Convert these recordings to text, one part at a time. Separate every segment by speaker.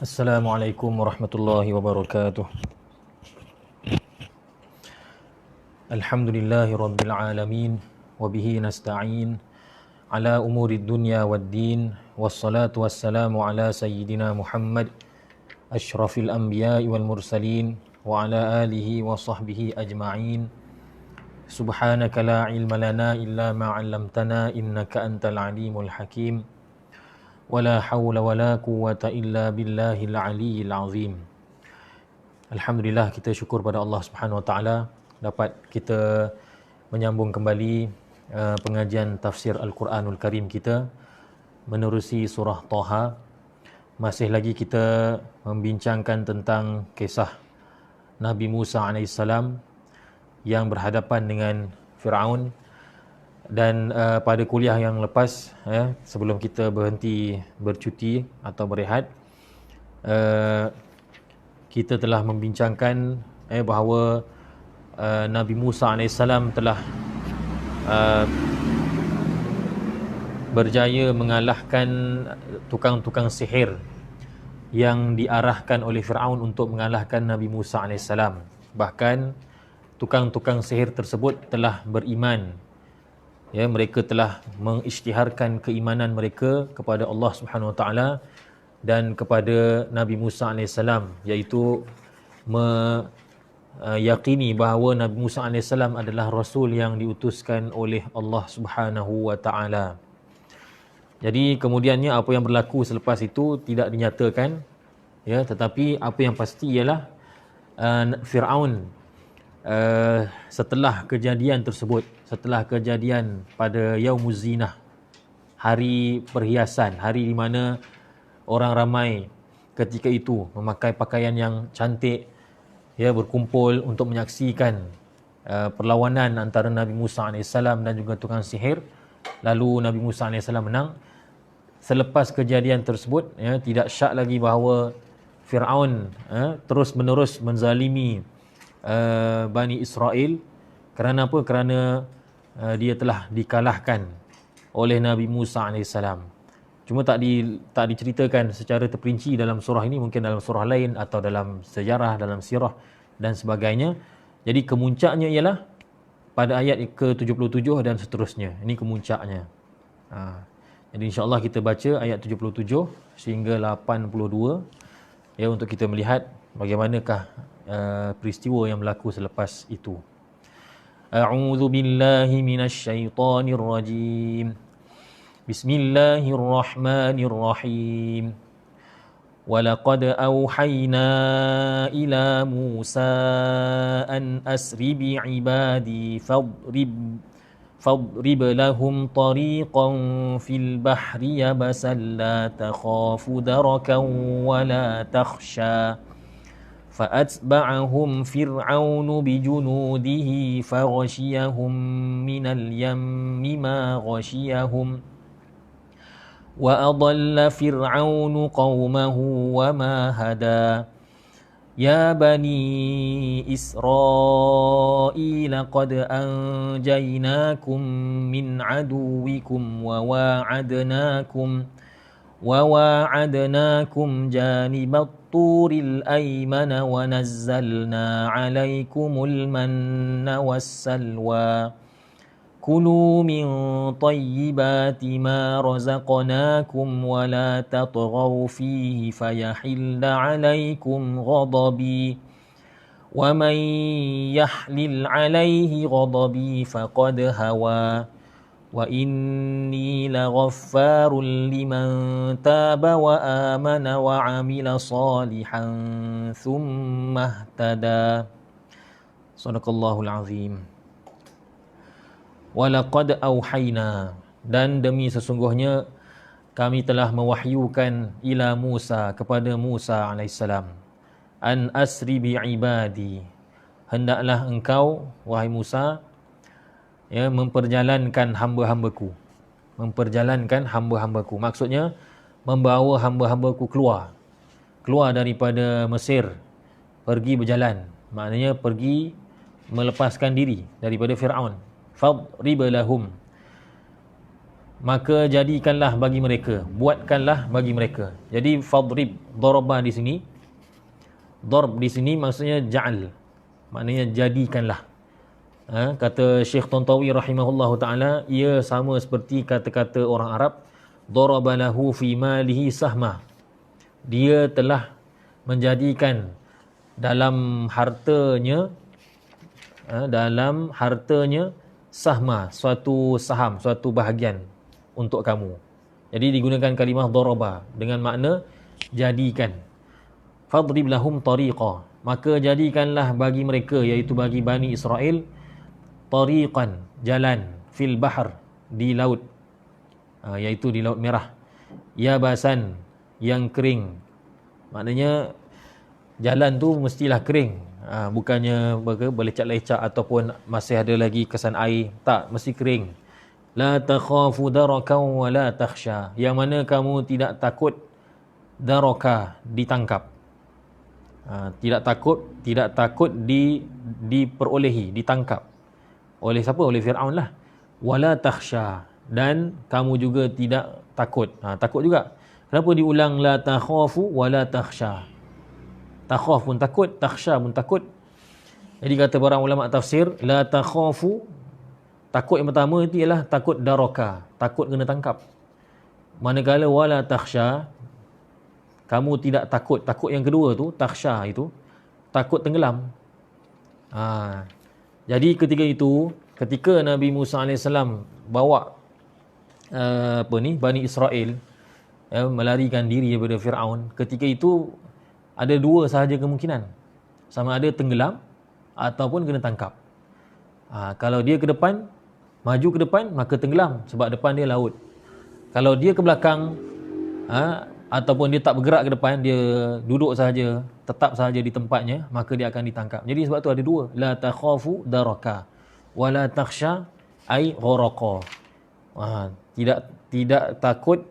Speaker 1: Assalamualaikum warahmatullahi wabarakatuh. Alhamdulillahi rabbil alamin wa bihi nasta'in ala umuri dunya waddin wassalatu wassalamu ala sayyidina Muhammad asyrafil anbiya'i wal mursalin wa ala alihi wa sahbihi ajma'in. Subhanaka la ilma lana illa ma 'allamtana innaka antal alimul hakim. Wala hawla wala quwwata illa billahil aliyyil azim. Alhamdulillah, kita syukur pada Allah Subhanahu Wa Taala dapat kita menyambung kembali pengajian tafsir Al-Quranul Karim kita menerusi surah Taha. Masih lagi kita membincangkan tentang kisah Nabi Musa alaihissalam yang berhadapan dengan Firaun. Dan pada kuliah yang lepas, sebelum kita berhenti bercuti atau berehat, kita telah membincangkan bahawa Nabi Musa AS telah berjaya mengalahkan tukang-tukang sihir yang diarahkan oleh Firaun untuk mengalahkan Nabi Musa AS. Bahkan tukang-tukang sihir tersebut telah beriman. Mereka telah mengisytiharkan keimanan mereka kepada Allah Subhanahu Wa Taala dan kepada Nabi Musa AS, iaitu meyakini bahawa Nabi Musa AS adalah Rasul yang diutuskan oleh Allah Subhanahu Wa Taala. Jadi kemudiannya apa yang berlaku selepas itu tidak dinyatakan, tetapi apa yang pasti ialah Firaun setelah kejadian tersebut, setelah kejadian pada Yaumuz Zinah, hari perhiasan, hari di mana orang ramai ketika itu memakai pakaian yang cantik, berkumpul untuk menyaksikan perlawanan antara Nabi Musa AS dan juga tukang sihir. Lalu Nabi Musa AS menang. Selepas kejadian tersebut, tidak syak lagi bahawa Firaun terus menerus menzalimi Bani Israel. Kerana apa? Kerana dia telah dikalahkan oleh Nabi Musa AS. Cuma tak diceritakan secara terperinci dalam surah ini, mungkin dalam surah lain atau dalam sejarah, dalam sirah dan sebagainya. Jadi kemuncaknya ialah pada ayat ke-77 dan seterusnya. Ini kemuncaknya. Jadi insya-Allah kita baca ayat 77 sehingga 82 untuk kita melihat bagaimanakah peristiwa yang berlaku selepas itu. A'udzu billahi minasy syaithanir rajim. Bismillahirrahmanirrahim. Walaqad awhayna ila Musa an asri bi ibadi fadrib lahum tariqan fil bahri yabasan la takhafu darakan wa la takhsha. فأتبعهم فرعون بجنوده فغشيهم من اليم ما غشيهم وأضل فرعون قومه وما هدى يا بني إسرائيل قد أنجيناكم من عدوكم وواعدناكم جانب الطور الأيمن ونزلنا عليكم المن والسلوى كلوا من طيبات ما رزقناكم ولا تطغوا فيه فيحل عليكم غضبي ومن يحلل عليه غضبي فقد هوى وإني لغفار لمن تاب وآمن وعمل صالحا ثم اهتدى. Sadaqallahul azim. Walaqad auhayna, dan demi sesungguhnya kami telah mewahyukan ila Musa, kepada Musa alaihissalam, an asri bi ibadi, hendaklah engkau wahai Musa memperjalankan hamba-hambaku. Maksudnya membawa hamba-hambaku keluar daripada Mesir, pergi berjalan, maknanya pergi melepaskan diri daripada Firaun. Fadrib lahum, maka jadikanlah bagi mereka, buatkanlah bagi mereka. Jadi fadrib, daraba di sini, darb di sini maksudnya ja'al, maknanya jadikanlah. Kata Syekh Tantawi rahimahullahu taala, ia sama seperti kata-kata orang Arab, daraba lahu fi malihi sahma. Dia telah menjadikan dalam hartanya sahma, suatu saham, suatu bahagian untuk kamu. Jadi digunakan kalimah daraba dengan makna jadikan. Fadrib lahum tariqa, maka jadikanlah bagi mereka, iaitu bagi Bani Israel, tariqan, jalan, fil bahr, di laut, iaitu di Laut Merah, yabasan, yang kering. Maknanya jalan tu mestilah kering, bukannya berlecak-lecak ataupun masih ada lagi kesan air. Tak, mesti kering. La takhafu daraka wa la takhsha, yang mana kamu tidak takut daraka, ditangkap. Tidak takut diperolehi, ditangkap. Oleh siapa? Oleh Fir'aun lah. Wala takhsha, dan kamu juga tidak takut. Takut juga. Kenapa diulang la takhafu wala takhsha? Takhaf pun takut, takhsha pun takut. Jadi kata para ulama tafsir, la takhafu, takut yang pertama itu ialah takut daraka, takut kena tangkap. Manakala wala takhsha, kamu tidak takut. Takut yang kedua tu, takhsha itu, takut tenggelam. Jadi ketika Nabi Musa AS bawa Bani Israel melarikan diri daripada Fir'aun, ketika itu ada dua sahaja kemungkinan. Sama ada tenggelam ataupun kena tangkap. Kalau dia ke depan, maju ke depan, maka tenggelam sebab depan dia laut. Kalau dia ke belakang, ataupun dia tak bergerak ke depan, dia duduk sahaja, tetap sahaja di tempatnya, maka dia akan ditangkap. Jadi sebab tu ada dua, la takhafu daraka wa la takhsha ay gharaqa. Tidak takut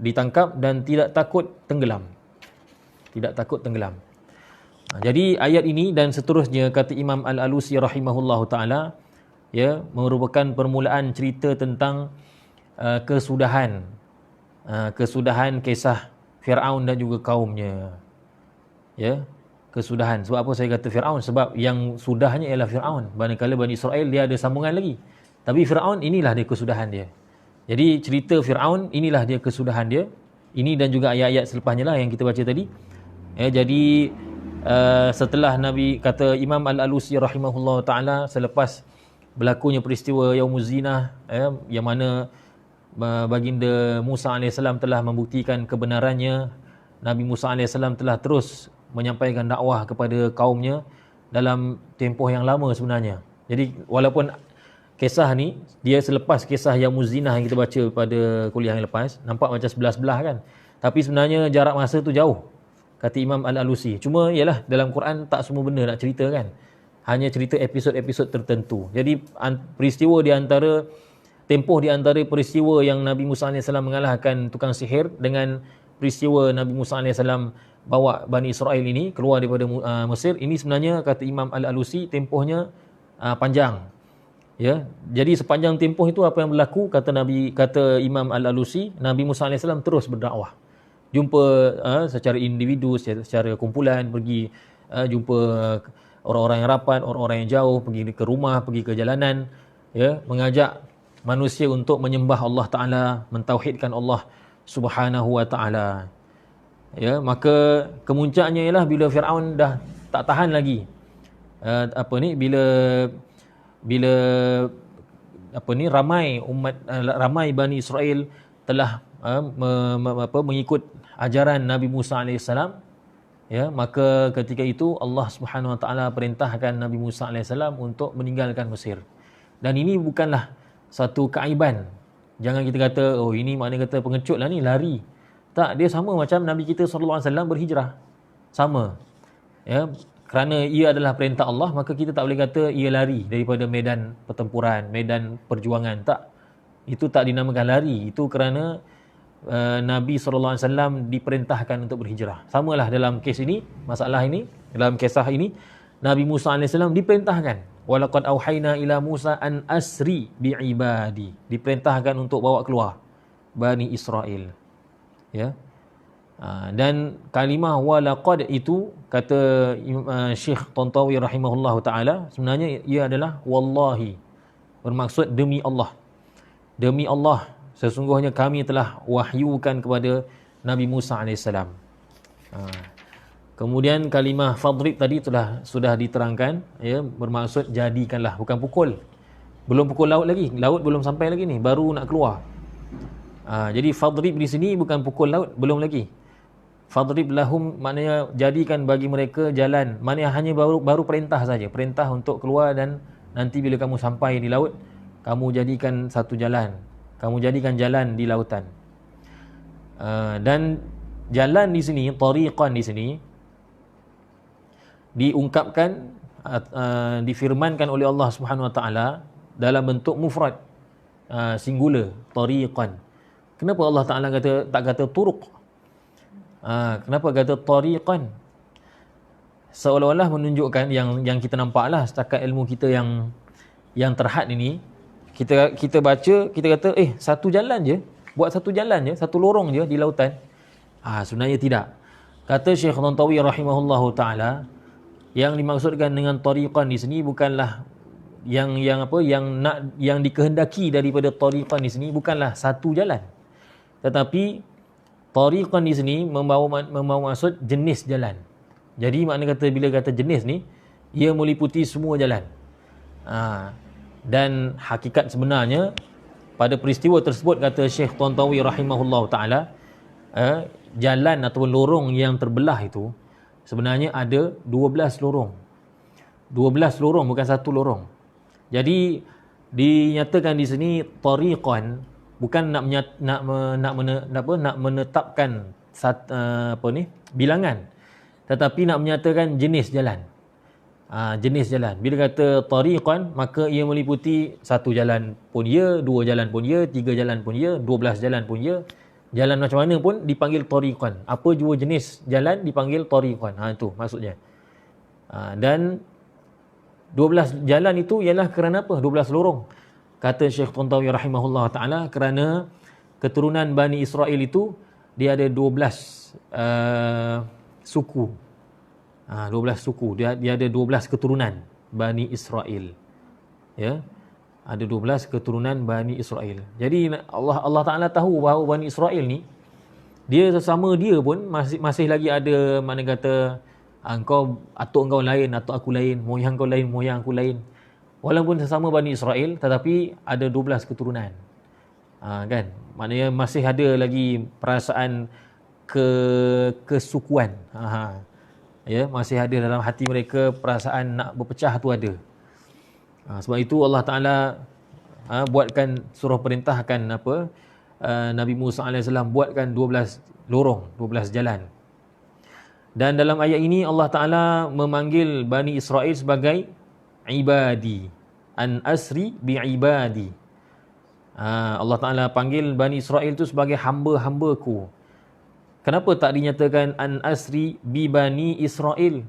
Speaker 1: ditangkap dan tidak takut tenggelam. Tidak takut tenggelam. Jadi ayat ini dan seterusnya, kata Imam Al-Alusi rahimahullahu taala, merupakan permulaan cerita tentang kesudahan kisah Fir'aun dan juga kaumnya. Kesudahan. Sebab apa saya kata Fir'aun? Sebab yang sudahnya ialah Fir'aun. Manakala Bani Israel dia ada sambungan lagi. Tapi Fir'aun inilah dia kesudahan dia. Jadi cerita Fir'aun inilah dia kesudahan dia. Ini dan juga ayat-ayat selepasnya lah yang kita baca tadi. Jadi setelah Nabi, kata Imam Al-Alusi rahimahullah ta'ala, selepas berlakunya peristiwa Yaumuz Zinah, yang mana baginda Musa AS telah membuktikan kebenarannya, Nabi Musa AS telah terus menyampaikan dakwah kepada kaumnya dalam tempoh yang lama sebenarnya. Jadi walaupun kisah ni dia selepas kisah Yaumuz Zinah yang kita baca pada kuliah yang lepas, nampak macam sebelah-sebelah kan, tapi sebenarnya jarak masa tu jauh, kata Imam Al-Alusi. Cuma ialah dalam Quran tak semua benda nak cerita kan, hanya cerita episod-episod tertentu. Jadi peristiwa di antara tempoh di antara peristiwa yang Nabi Musa AS mengalahkan tukang sihir dengan peristiwa Nabi Musa AS bawa Bani Israel ini keluar daripada Mesir, ini sebenarnya kata Imam Al-Alusi tempohnya panjang. Jadi sepanjang tempoh itu apa yang berlaku, kata Imam Al-Alusi, Nabi Musa AS terus berdakwah. Jumpa secara individu, secara kumpulan, pergi jumpa orang-orang yang rapat, orang-orang yang jauh, pergi ke rumah, pergi ke jalanan, mengajak manusia untuk menyembah Allah Ta'ala, mentauhidkan Allah Subhanahu Wa Ta'ala. Maka kemuncaknya ialah bila Fir'aun dah tak tahan lagi. Bila ramai Bani Israel telah mengikut ajaran Nabi Musa AS, maka ketika itu Allah Subhanahu Wa Ta'ala perintahkan Nabi Musa AS untuk meninggalkan Mesir. Dan ini bukanlah satu keaiban. Jangan kita kata, oh ini makna kata pengecut lah ni, lari. Tak, dia sama macam Nabi kita SAW berhijrah. Sama. Kerana ia adalah perintah Allah, maka kita tak boleh kata ia lari daripada medan pertempuran, medan perjuangan. Tak. Itu tak dinamakan lari. Itu kerana Nabi SAW diperintahkan untuk berhijrah. Samalah dalam kes ini, masalah ini, dalam kisah ini, Nabi Musa AS diperintahkan walaqad auhayna ila Musa an asri biibadi, diperintahkan untuk bawa keluar Bani Israel. Ya. Dan kalimah walaqad itu kata Syekh Tantawi rahimahullahu taala, sebenarnya ia adalah wallahi, bermaksud demi Allah. Demi Allah, sesungguhnya kami telah wahyukan kepada Nabi Musa alaihissalam. Kemudian kalimah fadrib tadi sudah diterangkan, ya, bermaksud jadikanlah, bukan pukul. Belum pukul laut lagi, laut belum sampai lagi ni, baru nak keluar. Jadi fadrib di sini bukan pukul laut, belum lagi. Fadrib lahum maknanya jadikan bagi mereka jalan, maknanya hanya baru perintah saja, perintah untuk keluar, dan nanti bila kamu sampai di laut, kamu jadikan satu jalan, kamu jadikan jalan di lautan. Dan jalan di sini, tariqan di sini diungkapkan, difirmankan oleh Allah Subhanahu Wa Taala dalam bentuk mufrad, singular, tariqan. Kenapa Allah Taala tak kata turuq? Kenapa kata tariqan? Seolah-olah menunjukkan yang kita nampaklah setakat ilmu kita yang terhad ini, kita baca, kita kata satu jalan je, buat satu jalan je, satu lorong je di lautan. Sebenarnya tidak. Kata Syekh Tantawi rahimahullahu taala, yang dimaksudkan dengan tariqan di sini bukanlah yang dikehendaki daripada tariqan di sini bukanlah satu jalan, tetapi tariqan di sini membawa maksud jenis jalan. Jadi makna kata, bila kata jenis ni, ia meliputi semua jalan. Dan hakikat sebenarnya pada peristiwa tersebut, kata Syekh Tantawi rahimahullahu taala, jalan ataupun lorong yang terbelah itu sebenarnya ada 12 lorong. 12 lorong, bukan satu lorong. Jadi dinyatakan di sini tariqan bukan nak menetapkan bilangan, tetapi nak menyatakan jenis jalan. Jenis jalan. Bila kata tariqan, maka ia meliputi satu jalan pun ya, dua jalan pun ya, tiga jalan pun ya, 12 jalan pun ya. Jalan macam mana pun dipanggil tariqan. Apa jua jenis jalan dipanggil tariqan. Itu maksudnya. Dan 12 jalan itu ialah kerana apa? 12 lorong. Kata Syekh Tantawi rahimahullah ta'ala, kerana keturunan Bani Israel itu dia ada 12 suku. 12 suku. Dia ada 12 keturunan Bani Israel. Ya. Ada 12 keturunan Bani Israel. Jadi Allah Ta'ala tahu bahawa Bani Israel ni, dia sesama dia pun masih lagi ada, mana kata, engkau, atuk engkau lain, atuk aku lain, moyang kau lain, moyang aku lain. Walaupun sesama Bani Israel, tetapi ada 12 keturunan. Kan? Maknanya masih ada lagi perasaan kesukuan. Ya, masih ada dalam hati mereka perasaan nak berpecah tu ada. Sebab itu Allah Ta'ala buatkan surah perintahkan Nabi Musa AS buatkan 12 lorong, 12 jalan. Dan dalam ayat ini Allah Ta'ala memanggil Bani Israel sebagai ibadi, an asri bi'ibadi. Allah Ta'ala panggil Bani Israel itu sebagai hamba-hambaku. Kenapa tak dinyatakan an asri bi Bani Israel?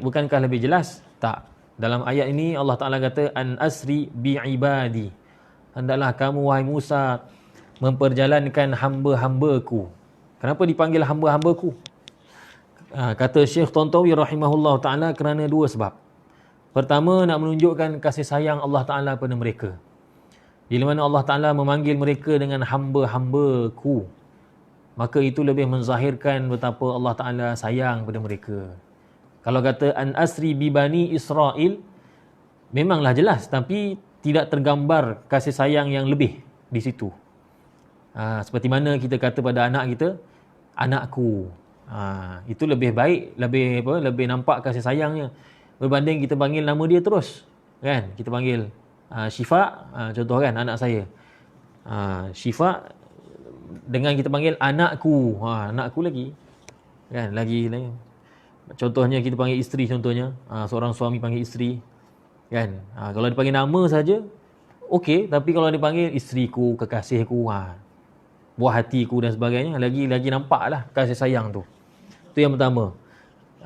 Speaker 1: Bukankah lebih jelas? Tak. Dalam ayat ini Allah Ta'ala kata an asri bi'ibadi. Hendaklah kamu wahai Musa memperjalankan hamba-hambaku. Kenapa dipanggil hamba-hambaku? Kata Syekh Tantawi rahimahullah ta'ala, kerana dua sebab. Pertama, nak menunjukkan kasih sayang Allah Ta'ala pada mereka. Di mana Allah Ta'ala memanggil mereka dengan hamba-hambaku, maka itu lebih menzahirkan betapa Allah Ta'ala sayang pada mereka. Kalau kata an asri bi Bani Israel, memanglah jelas, tapi tidak tergambar kasih sayang yang lebih di situ. Seperti mana kita kata pada anak kita, anakku. Itu lebih baik, lebih nampak kasih sayangnya berbanding kita panggil nama dia terus, kan? Kita panggil Syifa, contoh kan, anak saya. Syifa dengan kita panggil anakku, anakku lagi, kan? Lagi. Contohnya kita panggil isteri, contohnya seorang suami panggil isteri, kan? Kalau dipanggil nama saja okey, tapi kalau dipanggil isteriku, kekasihku, buah hatiku dan sebagainya, lagi nampaklah kasih sayang tu. Itu yang pertama.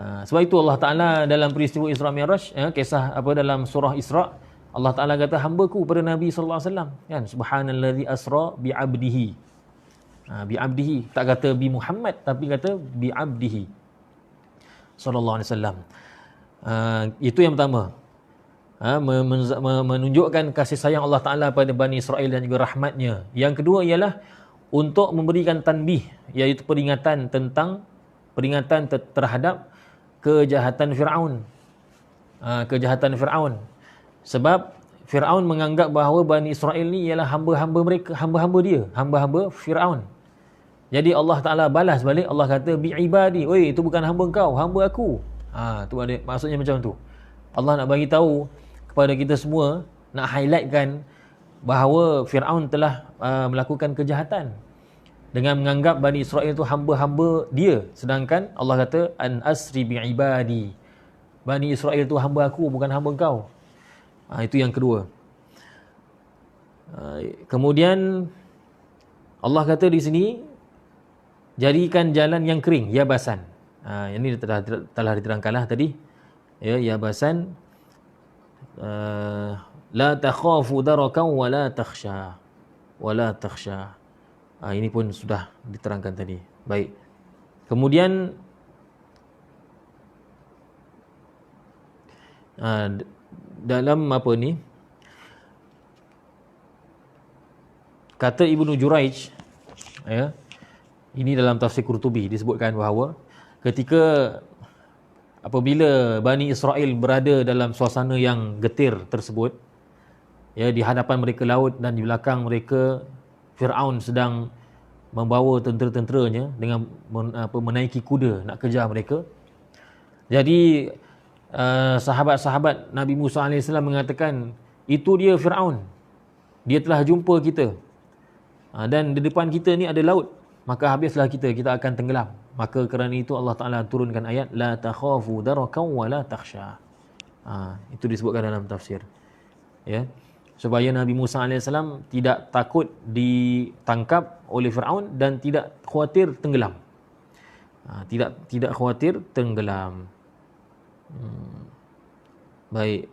Speaker 1: Sebab itu Allah Ta'ala dalam peristiwa Isra Mi'raj, kisah dalam surah Isra, Allah Ta'ala kata hamba-Ku pada Nabi sallallahu alaihi wasallam, kan, subhanallazi asra bi 'abdihi. Bi 'abdihi, tak kata bi Muhammad tapi kata bi 'abdihi sallallahu alaihi wasallam. Itu yang pertama. Menunjukkan kasih sayang Allah Ta'ala pada Bani Israel dan juga rahmatnya. Yang kedua ialah untuk memberikan tanbih, iaitu peringatan terhadap kejahatan Fir'aun. Kejahatan Fir'aun. Sebab Fir'aun menganggap bahawa Bani Israel ni ialah hamba-hamba mereka, hamba-hamba dia, hamba-hamba Fir'aun. Jadi Allah Ta'ala balas balik, Allah kata bi'ibadi, oi, itu bukan hamba kau, hamba aku. Tu ada maksudnya macam tu. Allah nak bagi tahu kepada kita semua, nak highlightkan bahawa Fir'aun telah melakukan kejahatan dengan menganggap Bani Israel itu hamba-hamba dia, sedangkan Allah kata an asri bi'ibadi, Bani Israel itu hamba aku, bukan hamba kau. Itu yang kedua. Kemudian Allah kata di sini, jadikan jalan yang kering, yabasan. Ini telah diterangkanlah tadi. Ya, yabasan. La takhafu darakan wa la takhsha. Wa la takhsha. Ini pun sudah diterangkan tadi. Baik. Kemudian dalam apa ni, kata Ibnu Juraij, ya, ini dalam tafsir Qurtubi disebutkan bahawa ketika apabila Bani Israel berada dalam suasana yang getir tersebut, ya, di hadapan mereka laut dan di belakang mereka Fir'aun sedang membawa tentera-tenteranya dengan menaiki kuda nak kejar mereka. Jadi sahabat-sahabat Nabi Musa AS mengatakan, itu dia Fir'aun, dia telah jumpa kita, dan di depan kita ni ada laut, maka habislah kita akan tenggelam. Maka kerana itu Allah Ta'ala turunkan ayat la takhafu darakan wa la takhsha. Itu disebutkan dalam tafsir, ya, supaya Nabi Musa AS tidak takut ditangkap oleh Fir'aun dan tidak khawatir tenggelam. Tidak khawatir tenggelam. Baik.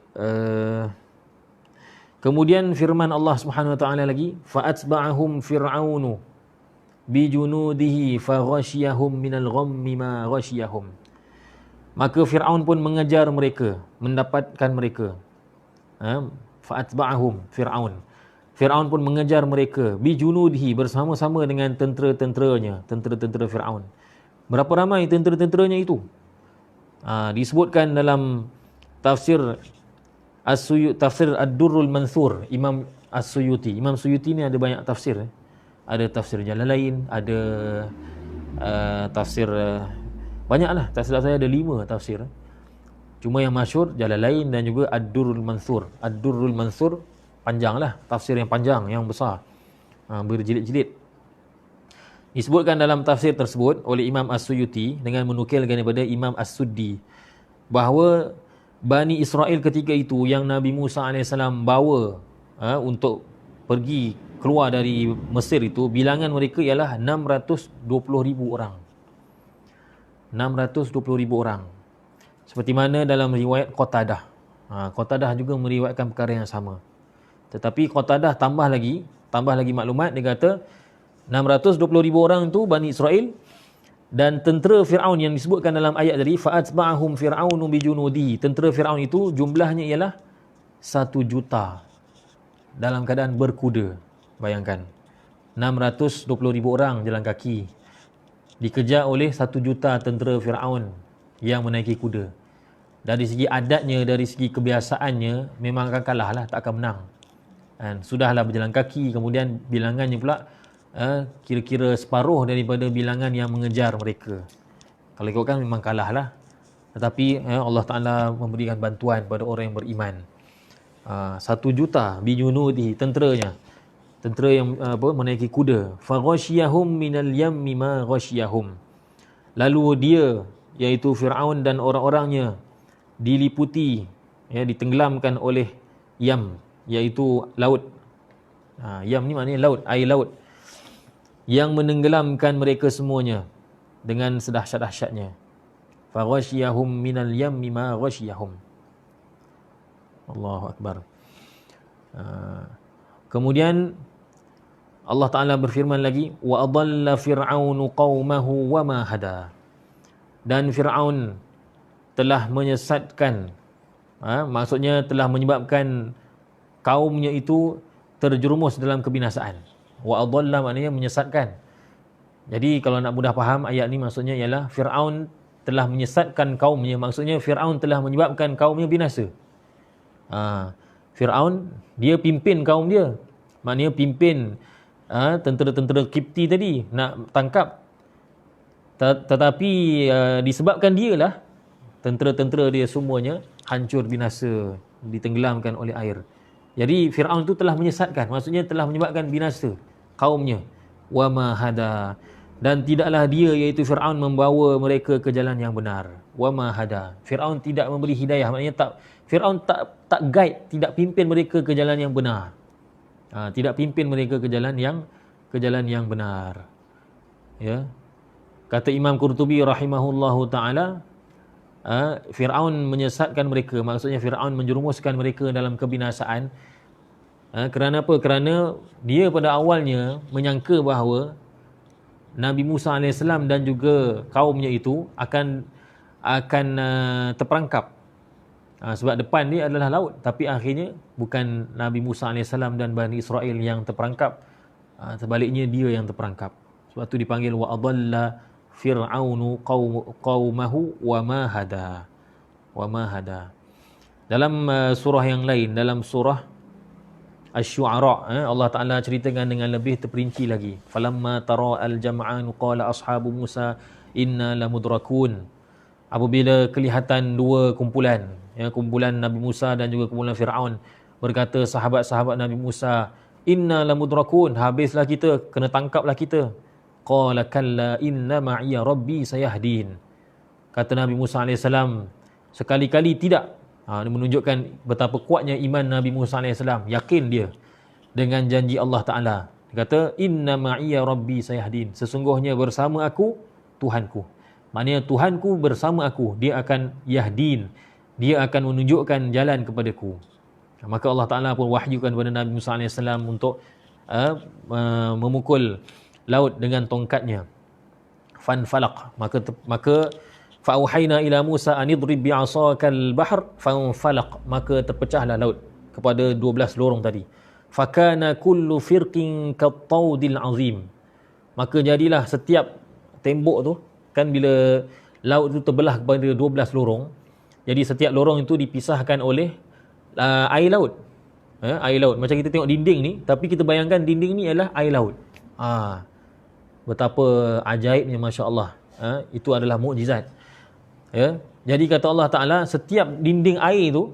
Speaker 1: Kemudian firman Allah Subhanahu Wa Taala lagi, fa'atba'ahum fir'aunu bijunudihi faghashiyahum minal ghammi ma ghashiyahum. Maka Fir'aun pun mengejar mereka, mendapatkan mereka. Fa'atba'ahum fir'aun. Fir'aun pun mengejar mereka bijunudihi, bersama-sama dengan tentera-tenteranya, tentera-tentera Fir'aun. Berapa ramai tentera-tenteranya itu? Disebutkan dalam tafsir tafsir Ad-Durrul Mansur, Imam As-Suyuti. Imam Suyuti ni ada banyak tafsir. Ada tafsir Jalalain, ada tafsir banyaklah. Tafsir saya ada 5 tafsir. Cuma yang masyhur Jalalain dan juga Ad-Durrul Mansur. Ad-Durrul Mansur panjanglah, tafsir yang panjang, yang besar, berjilid-jilid. Disebutkan dalam tafsir tersebut oleh Imam As-Suyuti dengan menukilkan daripada Imam As-Suddi bahawa Bani Israel ketika itu yang Nabi Musa AS bawa untuk pergi keluar dari Mesir itu, bilangan mereka ialah 620,000 orang. 620,000 orang. Seperti mana dalam riwayat Qatadah. Qatadah juga meriwayatkan perkara yang sama. Tetapi Qatadah tambah lagi maklumat, dia kata 620,000 orang itu Bani Israel, dan tentera Fir'aun yang disebutkan dalam ayat tadi, fa'atba'ahum fir'aunu bijunudi, tentera Fir'aun itu jumlahnya ialah 1 juta dalam keadaan berkuda. Bayangkan, 620,000 orang jalan kaki dikejar oleh 1 juta tentera Fir'aun yang menaiki kuda. Dari segi adatnya, dari segi kebiasaannya, memang akan kalah lah, tak akan menang. Dan sudahlah berjalan kaki, kemudian bilangannya pula kira-kira separuh daripada bilangan yang mengejar mereka. Kalau ikutkan memang kalah lah. Tetapi Allah Ta'ala memberikan bantuan kepada orang yang beriman. 1 juta bijunudi, tenteranya, tentera yang menaiki kuda. Faghashiyahum minal yammi ma ghashiyahum. Lalu dia, iaitu Fir'aun dan orang-orangnya, diliputi, ditenggelamkan oleh yam, iaitu laut. Yam ni maknanya laut, air laut, yang menenggelamkan mereka semuanya dengan sedahsyat-dahsyatnya. faghashiyahum minal yammi ma ghashiyahum. Allahu akbar. Kemudian Allah Ta'ala berfirman lagi, wa adalla fir'aunu qaumahu wa ma hada. Dan Fir'aun telah menyesatkan, maksudnya telah menyebabkan kaumnya itu terjerumus dalam kebinasaan. Wa adalla maknanya menyesatkan. Jadi kalau nak mudah faham ayat ni, maksudnya ialah Fir'aun telah menyesatkan kaumnya, maksudnya Fir'aun telah menyebabkan kaumnya binasa. Fir'aun dia pimpin kaum dia, maknanya pimpin tentera-tentera Kipti tadi nak tangkap, tetapi disebabkan dialah tentera-tentera dia semuanya hancur binasa, ditenggelamkan oleh air. Jadi Fir'aun itu telah menyesatkan, maksudnya telah menyebabkan binasa kaumnya. Wa ma hada, dan tidaklah dia iaitu Fir'aun membawa mereka ke jalan yang benar. Wa ma hada, Fir'aun tidak memberi hidayah, maknanya Fir'aun tak guide, tidak pimpin mereka ke jalan yang benar. Tidak pimpin mereka ke jalan yang benar. Ya. Kata Imam Qurtubi rahimahullahu taala, Fir'aun menyesatkan mereka, maksudnya Fir'aun menjerumuskan mereka dalam kebinasaan. Kerana apa? Kerana dia pada awalnya menyangka bahawa Nabi Musa AS dan juga kaumnya itu akan terperangkap. Sebab depan dia adalah laut, tapi akhirnya bukan Nabi Musa AS dan Bani Israel yang terperangkap, sebaliknya dia yang terperangkap. Sebab tu dipanggil wa adalla fir'aunu qaumahu wa ma hada. Wa ma hada. Dalam surah yang lain, dalam surah Asy-Syu'ara, Allah Ta'ala ceritakan dengan lebih terperinci lagi. Falamma tara al-jam'an qala ashabu Musa inna lamudrakun. Apabila kelihatan dua kumpulan, kumpulan Nabi Musa dan juga kumpulan Fir'aun, berkata sahabat-sahabat Nabi Musa, inna lamudrakun, habislah kita, kena tangkaplah kita. Qala kalla inna ma'iya rabbi sayahdin. Kata Nabi Musa AS, sekali-kali tidak. Ini menunjukkan betapa kuatnya iman Nabi Musa AS. Yakin dia dengan janji Allah Ta'ala. Dia kata, inna ma'iya rabbi sayahdin. Sesungguhnya bersama aku, Tuhanku. Maknanya Tuhanku bersama aku. Dia akan yahdin. Dia akan menunjukkan jalan kepadaku. Maka Allah Ta'ala pun wahyukan kepada Nabi Musa AS untuk memukul laut dengan tongkatnya. Fanfalaq. Maka fa'auhayna ila Musa an idrib bi'asakal bahr fanfalaq, maka terpecahlah laut kepada 12 lorong tadi. Fakana kullu firqin kattaudil azim, maka jadilah setiap tembok tu kan, bila laut tu terbelah kepada 12 lorong, jadi setiap lorong itu dipisahkan oleh air laut. Air laut, macam kita tengok dinding ni, tapi kita bayangkan dinding ni adalah air laut. Betapa ajaibnya, masya-Allah. Itu adalah mukjizat. Ya, jadi kata Allah Ta'ala, setiap dinding air tu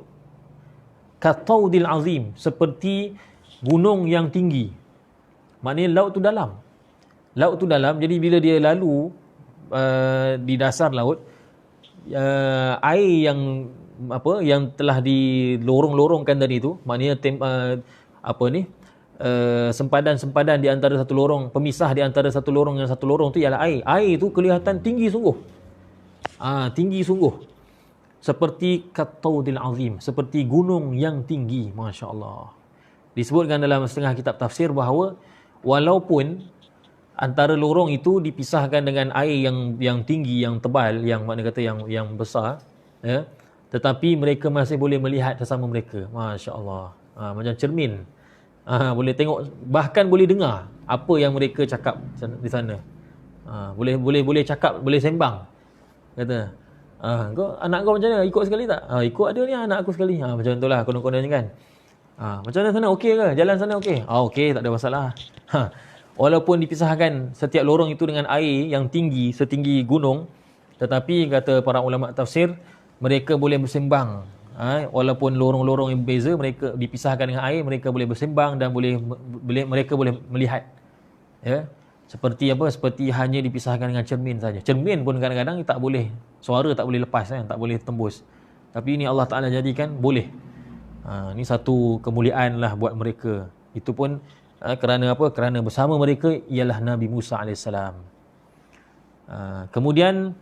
Speaker 1: kataudil azim, seperti gunung yang tinggi. Maknanya laut tu dalam. Laut tu dalam, jadi bila dia lalu di dasar laut, air yang telah dilorong-lorongkan tadi tu, maknanya sempadan-sempadan di antara satu lorong, pemisah di antara satu lorong dan satu lorong tu ialah air. Air tu kelihatan tinggi sungguh. Tinggi sungguh, seperti kataudil azim, seperti gunung yang tinggi. Masya Allah. Disebutkan dalam setengah kitab tafsir bahawa walaupun antara lorong itu dipisahkan dengan air yang tinggi, yang tebal, yang makna kata yang besar, ya, tetapi mereka masih boleh melihat sesama mereka. Masya Allah. Macam cermin. Boleh tengok, bahkan boleh dengar apa yang mereka cakap di sana. Boleh cakap, boleh sembang. Kata, anak kau macam mana? Ikut sekali tak? Ikut, ada ni anak aku sekali. Macam tu lah, konon-kononnya kan. Macam mana sana? Okey ke? Jalan sana okey? Okey, tak ada masalah. Walaupun dipisahkan setiap lorong itu dengan air yang tinggi, setinggi gunung, tetapi kata para ulama tafsir, mereka boleh bersembang. Walaupun lorong-lorong yang berbeza, mereka dipisahkan dengan air, mereka boleh bersembang dan mereka boleh melihat. Ya. Seperti hanya dipisahkan dengan cermin saja. Cermin pun kadang-kadang tak boleh, suara tak boleh lepas, tak boleh tembus. Tapi ini Allah Ta'ala jadikan boleh. Ini satu kemuliaan lah buat mereka. Itu pun kerana apa? Kerana bersama mereka ialah Nabi Musa AS. Kemudian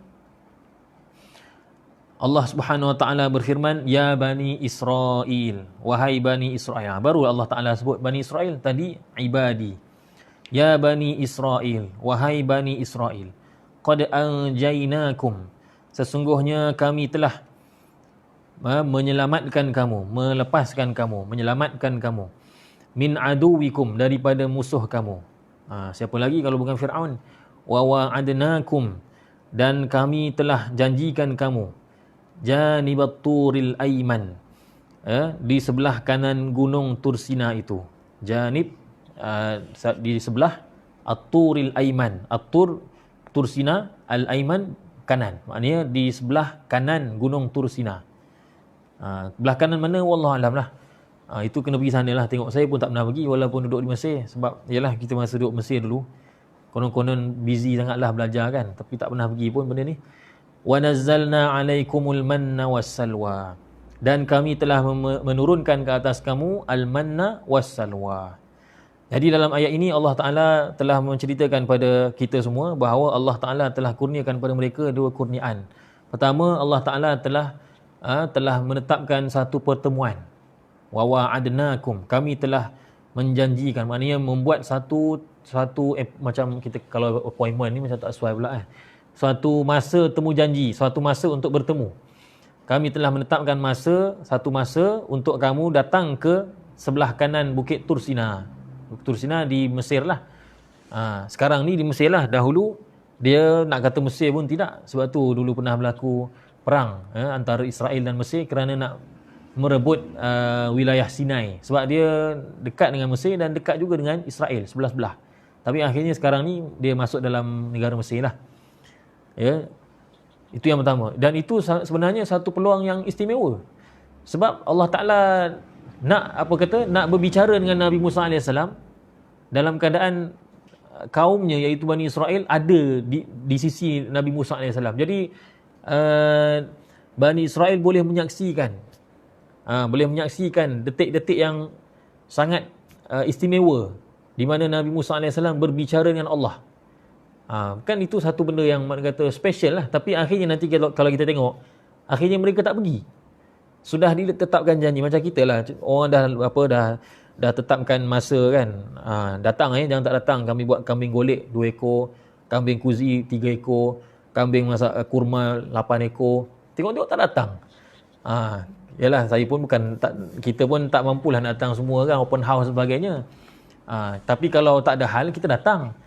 Speaker 1: Allah Subhanahu wa taala berfirman, ya bani Israel, wahai bani Israel. Baru Allah Taala sebut bani Israel, tadi ibadi. Ya bani Israel, wahai bani Israel, qad anjainakum, sesungguhnya kami telah menyelamatkan kamu, melepaskan kamu, menyelamatkan kamu, min aduwikum, daripada musuh kamu. Siapa lagi kalau bukan Fir'aun? Wa wa'adnakum, dan kami telah janjikan kamu, janibat turil aiman, di sebelah kanan gunung Tursina itu. Janib, di sebelah at-turil aiman. At-tur, Tursina, al-aiman, kanan. Maknanya di sebelah kanan gunung Tursina. Belah kanan mana? Wallahu alam lah. Itu kena pergi sana lah. Tengok, saya pun tak pernah pergi walaupun duduk di Mesir. Sebab yalah, kita masa duduk Mesir dulu, konon-konon busy sangatlah belajar kan. Tapi tak pernah pergi pun benda ni. Wa nazzalna alaikumul manna wassalwa, dan kami telah menurunkan ke atas kamu al-manna wassalwa. Jadi dalam ayat ini Allah Ta'ala telah menceritakan pada kita semua bahawa Allah Ta'ala telah kurniakan pada mereka dua kurniaan. Pertama, Allah Ta'ala telah menetapkan satu pertemuan. Wa wa'adnakum, kami telah menjanjikan, maknanya membuat satu macam kita kalau appointment ni macam tak sesuai pula suatu masa temu janji, suatu masa untuk bertemu. Kami telah menetapkan satu masa untuk kamu datang ke sebelah kanan Bukit Tursina. Bukit Tursina di Mesir lah. Sekarang ni di Mesir lah. Dahulu dia nak kata Mesir pun tidak, sebab tu dulu pernah berlaku perang antara Israel dan Mesir kerana nak merebut wilayah Sinai, sebab dia dekat dengan Mesir dan dekat juga dengan Israel sebelah-sebelah. Tapi akhirnya sekarang ni dia masuk dalam negara Mesir lah. Ya, itu yang pertama. Dan itu sebenarnya satu peluang yang istimewa, sebab Allah Ta'ala nak berbicara dengan Nabi Musa AS dalam keadaan kaumnya iaitu Bani Israel ada di sisi Nabi Musa AS. Jadi Bani Israel boleh menyaksikan detik-detik yang sangat istimewa di mana Nabi Musa AS berbicara dengan Allah. Kan itu satu benda yang kata special lah. Tapi akhirnya nanti kalau kita tengok, akhirnya mereka tak pergi. Sudah ditetapkan janji macam kita lah. Orang dah tetapkan masa kan. Datang jangan tak datang. Kami buat kambing golek 2 ekor, kambing kuzi 3 ekor, kambing masak kurma 8 ekor. Tengok-tengok tak datang. Yalah, saya pun kita pun tak mampulah nak datang semua kan, open house sebagainya. Tapi kalau tak ada hal, kita datang.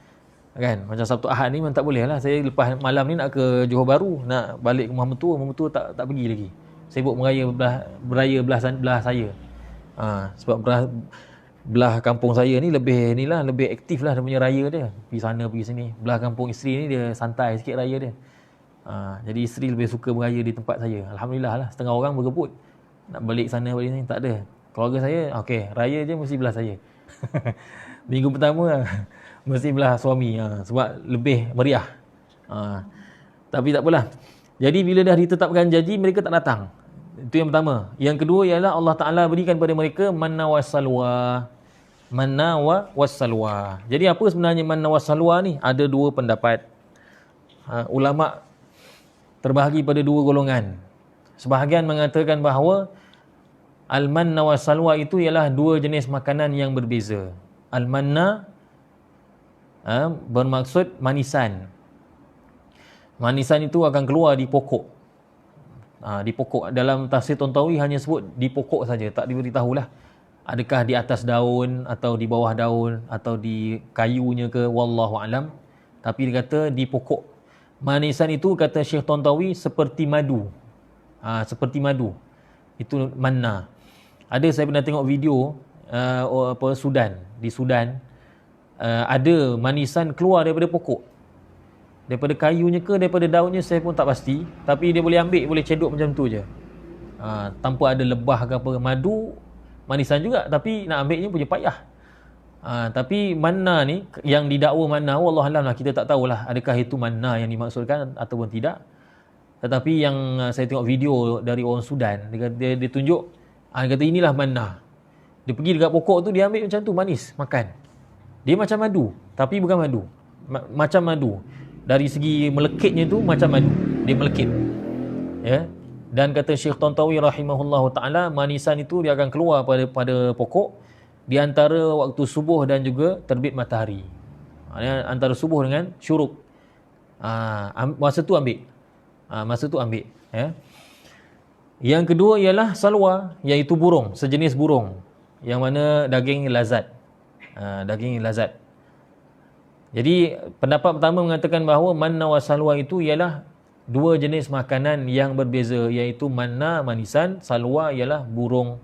Speaker 1: Kan, macam Sabtu Ahad ni memang tak boleh lah. Saya lepas malam ni nak ke Johor Bahru, nak balik ke Rumah Mentua tak pergi lagi. Sibuk beraya belah saya. Sebab belah kampung saya ni lebih aktif lah dia punya raya dia. Pergi sana pergi sini. Belah kampung isteri ni dia santai sikit raya dia. Jadi isteri lebih suka beraya di tempat saya. Alhamdulillah lah, setengah orang bergebut nak balik sana balik sini, tak ada. Keluarga saya okey, raya je mesti belah saya. Minggu pertama mesti belah suami, sebab lebih meriah. Tapi tak apalah. Jadi bila dah ditetapkan janji, mereka tak datang. Itu yang pertama. Yang kedua ialah Allah Ta'ala berikan pada mereka manna wassalwa. Manna wassalwa. Jadi apa sebenarnya manna wassalwa ni? Ada dua pendapat. Ulama terbahagi pada dua golongan. Sebahagian mengatakan bahawa al-manna wassalwa itu ialah dua jenis makanan yang berbeza. Al-manna bermaksud manisan. Manisan itu akan keluar di pokok. Di pokok. Dalam tafsir Tontawi hanya sebut di pokok saja, tak diberitahulah adakah di atas daun atau di bawah daun atau di kayunya ke, wallahu alam. Tapi dia kata di pokok. Manisan itu kata Syekh Tontawi seperti madu. Seperti madu. Itu manna. Ada, saya pernah tengok video Sudan. Di Sudan ada manisan keluar daripada pokok, daripada kayunya ke daripada daunnya saya pun tak pasti, tapi dia boleh ambil, boleh cedok macam tu je, tanpa ada lebah ke apa. Madu manisan juga, tapi nak ambilnya punya payah. Tapi manna ni yang didakwa manna, wallahualam lah, kita tak tahulah adakah itu manna yang dimaksudkan ataupun tidak. Tetapi yang saya tengok video dari orang Sudan, dia tunjuk, dia kata inilah manna. Dia pergi dekat pokok tu, dia ambil macam tu, manis, makan. Dia macam madu, tapi bukan madu. Macam madu. Dari segi melekitnya tu macam madu. Dia melekit. Ya. Dan kata Syekh Tantawi rahimahullahu taala, manisan itu dia akan keluar pada pokok di antara waktu subuh dan juga terbit matahari. Antara subuh dengan syuruk. Masa tu ambil. Masa tu ambil, ya. Yang kedua ialah salwa, iaitu burung, sejenis burung yang mana daging lazat. Daging lazat. Jadi pendapat pertama mengatakan bahawa manna wa salwa itu ialah dua jenis makanan yang berbeza, iaitu manna manisan, salwa ialah burung.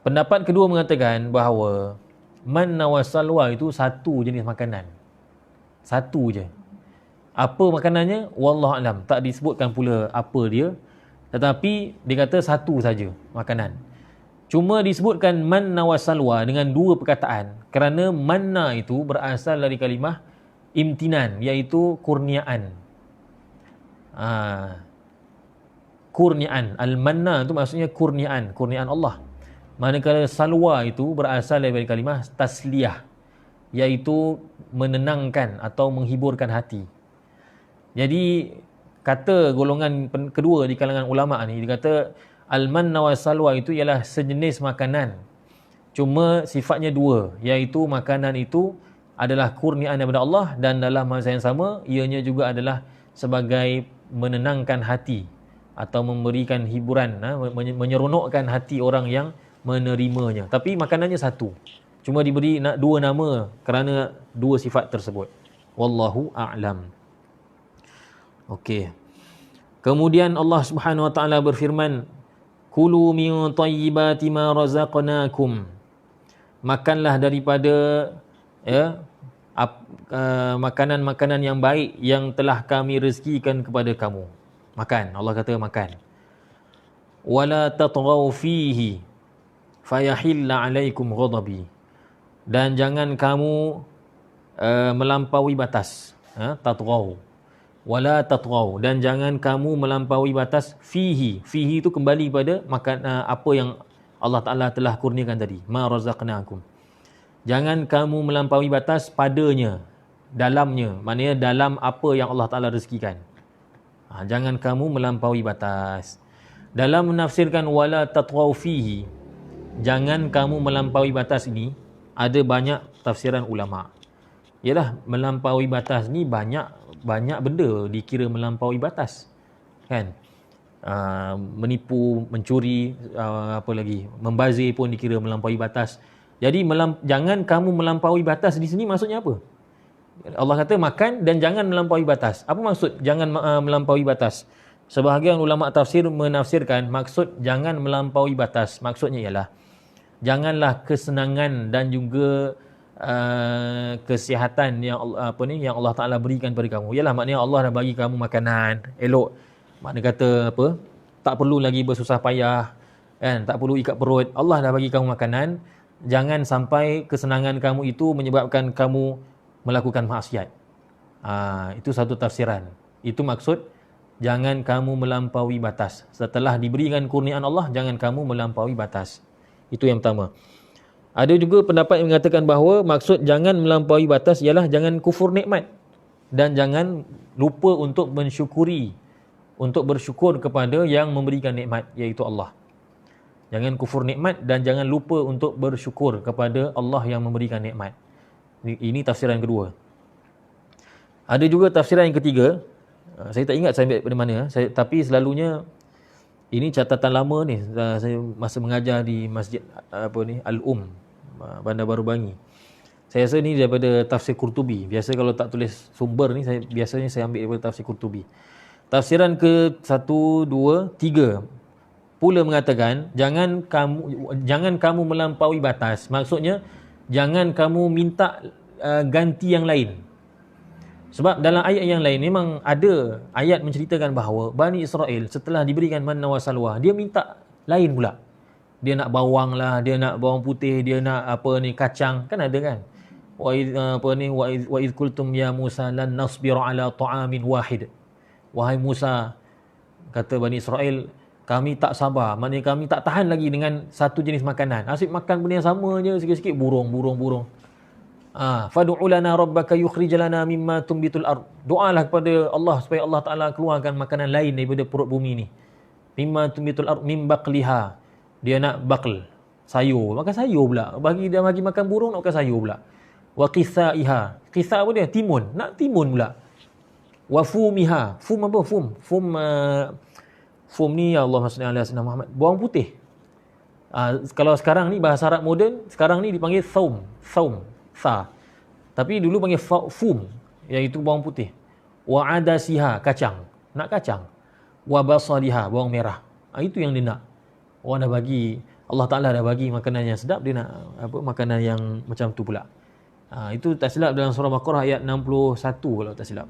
Speaker 1: Pendapat kedua mengatakan bahawa manna wa salwa itu satu jenis makanan. Satu je. Apa makanannya? Wallahu alam. Tak disebutkan pula apa dia. Tetapi dia kata satu saja makanan. Cuma disebutkan manna wa salwa dengan dua perkataan. Kerana manna itu berasal dari kalimah imtinan, iaitu kurniaan. Kurniaan. Al-manna itu maksudnya kurniaan. Kurniaan Allah. Manakala salwa itu berasal dari kalimah tasliyah, iaitu menenangkan atau menghiburkan hati. Jadi kata golongan kedua di kalangan ulama ni, dia kata al-manna wa salwa itu ialah sejenis makanan. Cuma sifatnya dua, iaitu makanan itu adalah kurniaan daripada Allah dan dalam masa yang sama ianya juga adalah sebagai menenangkan hati atau memberikan hiburan, menyeronokkan hati orang yang menerimanya. Tapi makanannya satu. Cuma diberi dua nama kerana dua sifat tersebut. Wallahu a'lam. Okey. Kemudian Allah Subhanahu wa taala berfirman, "Kulu min thayyibati ma razaqnakum." Makanlah daripada makanan-makanan yang baik yang telah kami rezekikan kepada kamu. Makan, Allah kata makan. Wala tatghaw fihi fayahilla 'alaikum ghadabi. Dan jangan kamu melampaui batas. Tatghaw. Wala tatghaw, dan jangan kamu melampaui batas fihi. Fihi itu kembali pada apa yang Allah Taala telah kurniakan tadi. Ma razaqnakum. Jangan kamu melampaui batas padanya, dalamnya, maknanya dalam apa yang Allah Taala rezekikan. Jangan kamu melampaui batas. Dalam menafsirkan wala tatghaw fihi, jangan kamu melampaui batas ini, ada banyak tafsiran ulama. Yalah, melampaui batas ni banyak benda dikira melampaui batas, kan? Menipu, mencuri, apa lagi, membazir pun dikira melampaui batas. Jadi jangan kamu melampaui batas di sini maksudnya apa? Allah kata makan dan jangan melampaui batas. Apa maksud jangan melampaui batas? Sebahagian ulama tafsir menafsirkan maksud jangan melampaui batas, maksudnya ialah janganlah kesenangan dan juga kesihatan yang Allah Taala berikan kepada kamu. Ialah maknanya Allah dah bagi kamu makanan elok. Maknanya kata apa? Tak perlu lagi bersusah payah, kan? Tak perlu ikat perut. Allah dah bagi kamu makanan. Jangan sampai kesenangan kamu itu menyebabkan kamu melakukan maksiat. Itu satu tafsiran. Itu maksud jangan kamu melampaui batas. Setelah diberikan kurniaan Allah, jangan kamu melampaui batas. Itu yang pertama. Ada juga pendapat yang mengatakan bahawa maksud jangan melampaui batas ialah jangan kufur nikmat dan jangan lupa untuk bersyukur kepada yang memberikan nikmat, iaitu Allah. Jangan kufur nikmat dan jangan lupa untuk bersyukur kepada Allah yang memberikan nikmat. Ini tafsiran kedua. Ada juga tafsiran yang ketiga. Saya tak ingat saya ambil dari mana, tapi selalunya ini catatan lama ni. Saya masa mengajar di Masjid Al-Um, Bandar Baru Bangi. Saya rasa ni daripada tafsir Qurtubi. Biasa kalau tak tulis sumber ni, biasanya saya ambil daripada tafsir Qurtubi. Tafsiran ke 1, 2, 3 pula mengatakan jangan kamu melampaui batas. Maksudnya jangan kamu minta ganti yang lain. Sebab dalam ayat yang lain memang ada ayat menceritakan bahawa Bani Israel setelah diberikan manna wa salwa, dia minta lain pula. Dia nak bawang lah, dia nak bawang putih, dia nak kacang, kan ada kan? Wa iz qultum ya Musa lan nasbiru ala ta'amin wahid. Wahai Musa, kata Bani Israel, kami tak sabar, maknanya kami tak tahan lagi dengan satu jenis makanan. Asyik makan benda yang sama je, sikit-sikit burung. Fad'u lana rabbaka yukhrij lana mimma tumbitul ard. Doalah kepada Allah supaya Allah Taala keluarkan makanan lain daripada perut bumi ni. Mimma tumbitul ard min baqliha. Dia nak baql, sayur. Makan sayur pula. Dia bagi makan burung, nak makan sayur pula. Wa qithaiha. Qitha apa dia? Timun. Nak timun pula. Wa fumiha. Fum apa? Fum ni, ya Allah sallallahu Muhammad, bawang putih. Kalau sekarang ni bahasa Arab moden, sekarang ni dipanggil thaum. Tapi dulu panggil fum, iaitu bawang putih. Wa adasiha, kacang. Nak kacang. Wa basaliha, bawang merah. Itu yang dia nak. Orang dah bagi, Allah Ta'ala dah bagi makanan yang sedap, dia nak makanan yang macam tu pula. Itu tak silap dalam surah Baqarah ayat 61 kalau tak silap.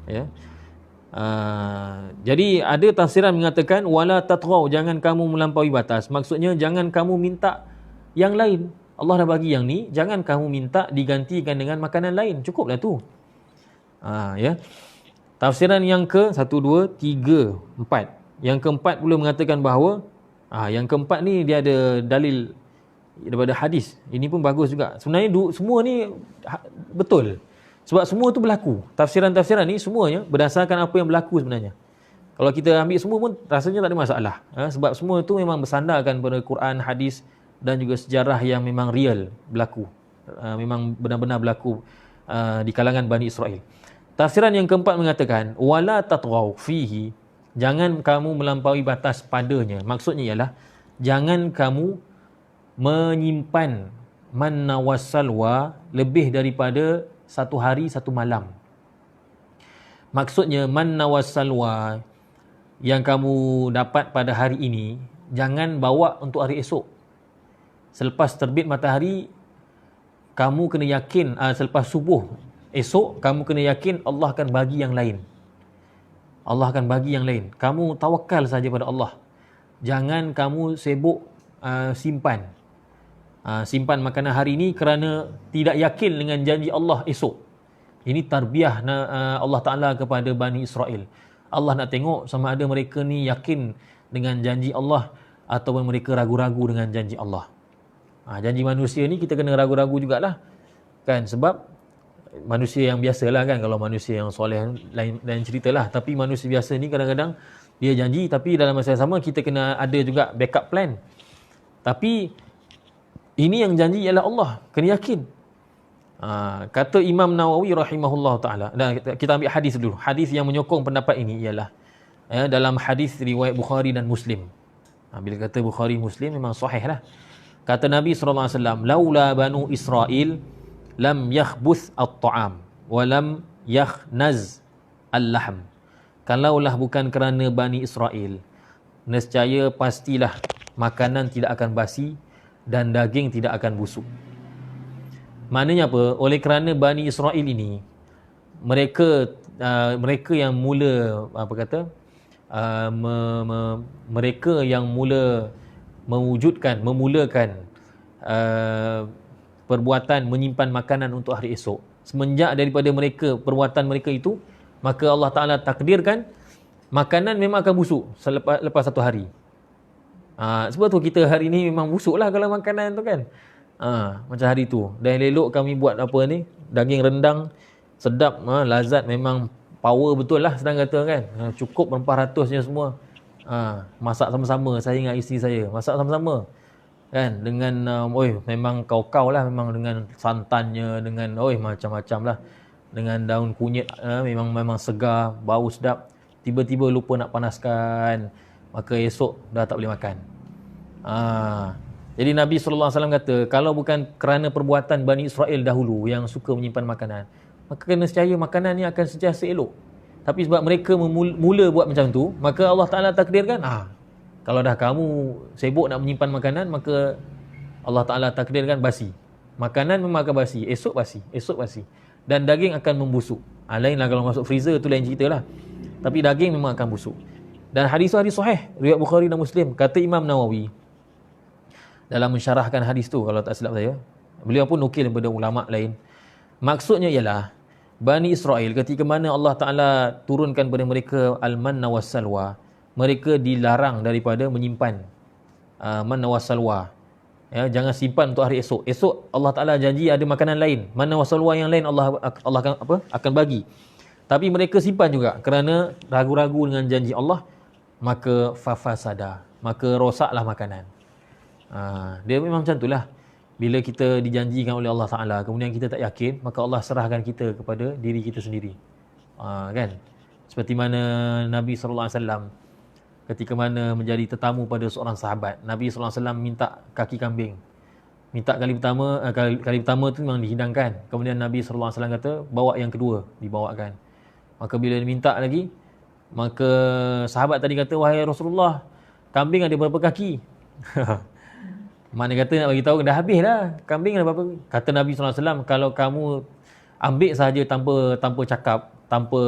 Speaker 1: Ya. Jadi ada tafsiran mengatakan wala tatghaw, jangan kamu melampaui batas. Maksudnya jangan kamu minta yang lain. Allah dah bagi yang ni, jangan kamu minta digantikan dengan makanan lain. Cukuplah tu. Ya. Tafsiran yang ke 1, 2, 3, 4. Yang keempat pula mengatakan bahawa yang keempat ni dia ada dalil daripada hadis. Ini pun bagus juga. Sebenarnya semua ni betul. Sebab semua tu berlaku. Tafsiran-tafsiran ni semuanya berdasarkan apa yang berlaku sebenarnya. Kalau kita ambil semua pun rasanya tak ada masalah. Sebab semua tu memang bersandarkan pada Quran, hadis dan juga sejarah yang memang real berlaku. Memang benar-benar berlaku di kalangan Bani Israel. Tafsiran yang keempat mengatakan wala tatghaw fihi, jangan kamu melampaui batas padanya. Maksudnya ialah jangan kamu menyimpan manna wassalwa lebih daripada 1 hari 1 malam. Maksudnya manna wassalwa yang kamu dapat pada hari ini jangan bawa untuk hari esok. Selepas terbit matahari kamu kena yakin, selepas subuh esok kamu kena yakin Allah akan bagi yang lain. Allah akan bagi yang lain. Kamu tawakal saja pada Allah. Jangan kamu sibuk simpan makanan hari ini kerana tidak yakin dengan janji Allah esok. Ini tarbiyah Allah Ta'ala kepada Bani Israel. Allah nak tengok sama ada mereka ni yakin dengan janji Allah ataupun mereka ragu-ragu dengan janji Allah. Janji manusia ni kita kena ragu-ragu jugalah. Kan, sebab manusia yang biasalah kan, kalau manusia yang soleh lain ceritalah. Tapi manusia biasa ni kadang-kadang dia janji tapi dalam masa yang sama kita kena ada juga backup plan. Tapi ini yang janji ialah Allah, kena yakin. Kata Imam Nawawi rahimahullah ta'ala, dan kita ambil hadis dulu. Hadis yang menyokong pendapat ini ialah dalam hadis riwayat Bukhari dan Muslim. Bila kata Bukhari Muslim memang sahih lah. Kata Nabi SAW, laula banu Israel lam yakhbuth at-ta'am wa lam yakhnaz al-lahm. Kalaulah bukan kerana Bani Israel, nescaya pastilah makanan tidak akan basi dan daging tidak akan busuk. Maknanya apa? Oleh kerana Bani Israel ini mereka yang mula mereka yang mula memulakan perbuatan menyimpan makanan untuk hari esok. Semenjak daripada perbuatan mereka itu, maka Allah Ta'ala takdirkan makanan memang akan busuk lepas 1 hari. Sebab tu kita hari ni memang busuk lah kalau makanan tu kan. Macam hari tu. Dan elok kami buat apa ni, daging rendang sedap, lazat, memang power betul lah senang kata kan. Cukup rempah ratusnya semua. Masak sama-sama, saya dengan isteri saya masak sama-sama kan, dengan memang kau-kau lah, memang dengan santannya, dengan macam-macam lah, dengan daun kunyit, memang segar, bau sedap. Tiba-tiba lupa nak panaskan, maka esok dah tak boleh makan. Jadi Nabi SAW kata, kalau bukan kerana perbuatan Bani Israel dahulu yang suka menyimpan makanan, maka kena nescaya makanan ni akan sentiasa elok. Tapi sebab mereka mula buat macam tu, maka Allah Ta'ala takdirkan, kalau dah kamu sibuk nak menyimpan makanan, maka Allah Ta'ala takdirkan basi. Makanan memang akan basi, esok basi. Dan daging akan membusuk. Lainlah kalau masuk freezer, tu lain cerita lah. Tapi daging memang akan busuk. Dan hadis sahih, riwayat Bukhari dan Muslim. Kata Imam Nawawi dalam mensyarahkan hadis tu, kalau tak silap saya, beliau pun nukil daripada ulama' lain. Maksudnya ialah Bani Israel ketika mana Allah Ta'ala turunkan kepada mereka al-manna was-salwa, mereka dilarang daripada menyimpan manna was-salwa, Ya, jangan simpan untuk hari esok. Esok Allah Taala janji ada makanan lain. Mana wasalwa yang lain Allah akan bagi. Tapi mereka simpan juga kerana ragu-ragu dengan janji Allah, maka fafasada, maka rosaklah makanan. Dia memang macam itulah. Bila kita dijanjikan oleh Allah Taala kemudian kita tak yakin, maka Allah serahkan kita kepada diri kita sendiri. Kan? Seperti mana Nabi sallallahu alaihi wasallam ketika mana menjadi tetamu pada seorang sahabat, Nabi sallallahu alaihi wasallam minta kaki kambing. Minta kali pertama tu memang dihidangkan. Kemudian Nabi sallallahu alaihi wasallam kata, bawa yang kedua, dibawakan. Maka bila diminta lagi, maka sahabat tadi kata, wahai Rasulullah, kambing ada berapa kaki? Mana kata nak bagi tahu dah habis dah. Kambing ada berapa? Kata Nabi sallallahu alaihi wasallam, kalau kamu ambil sahaja tanpa cakap, tanpa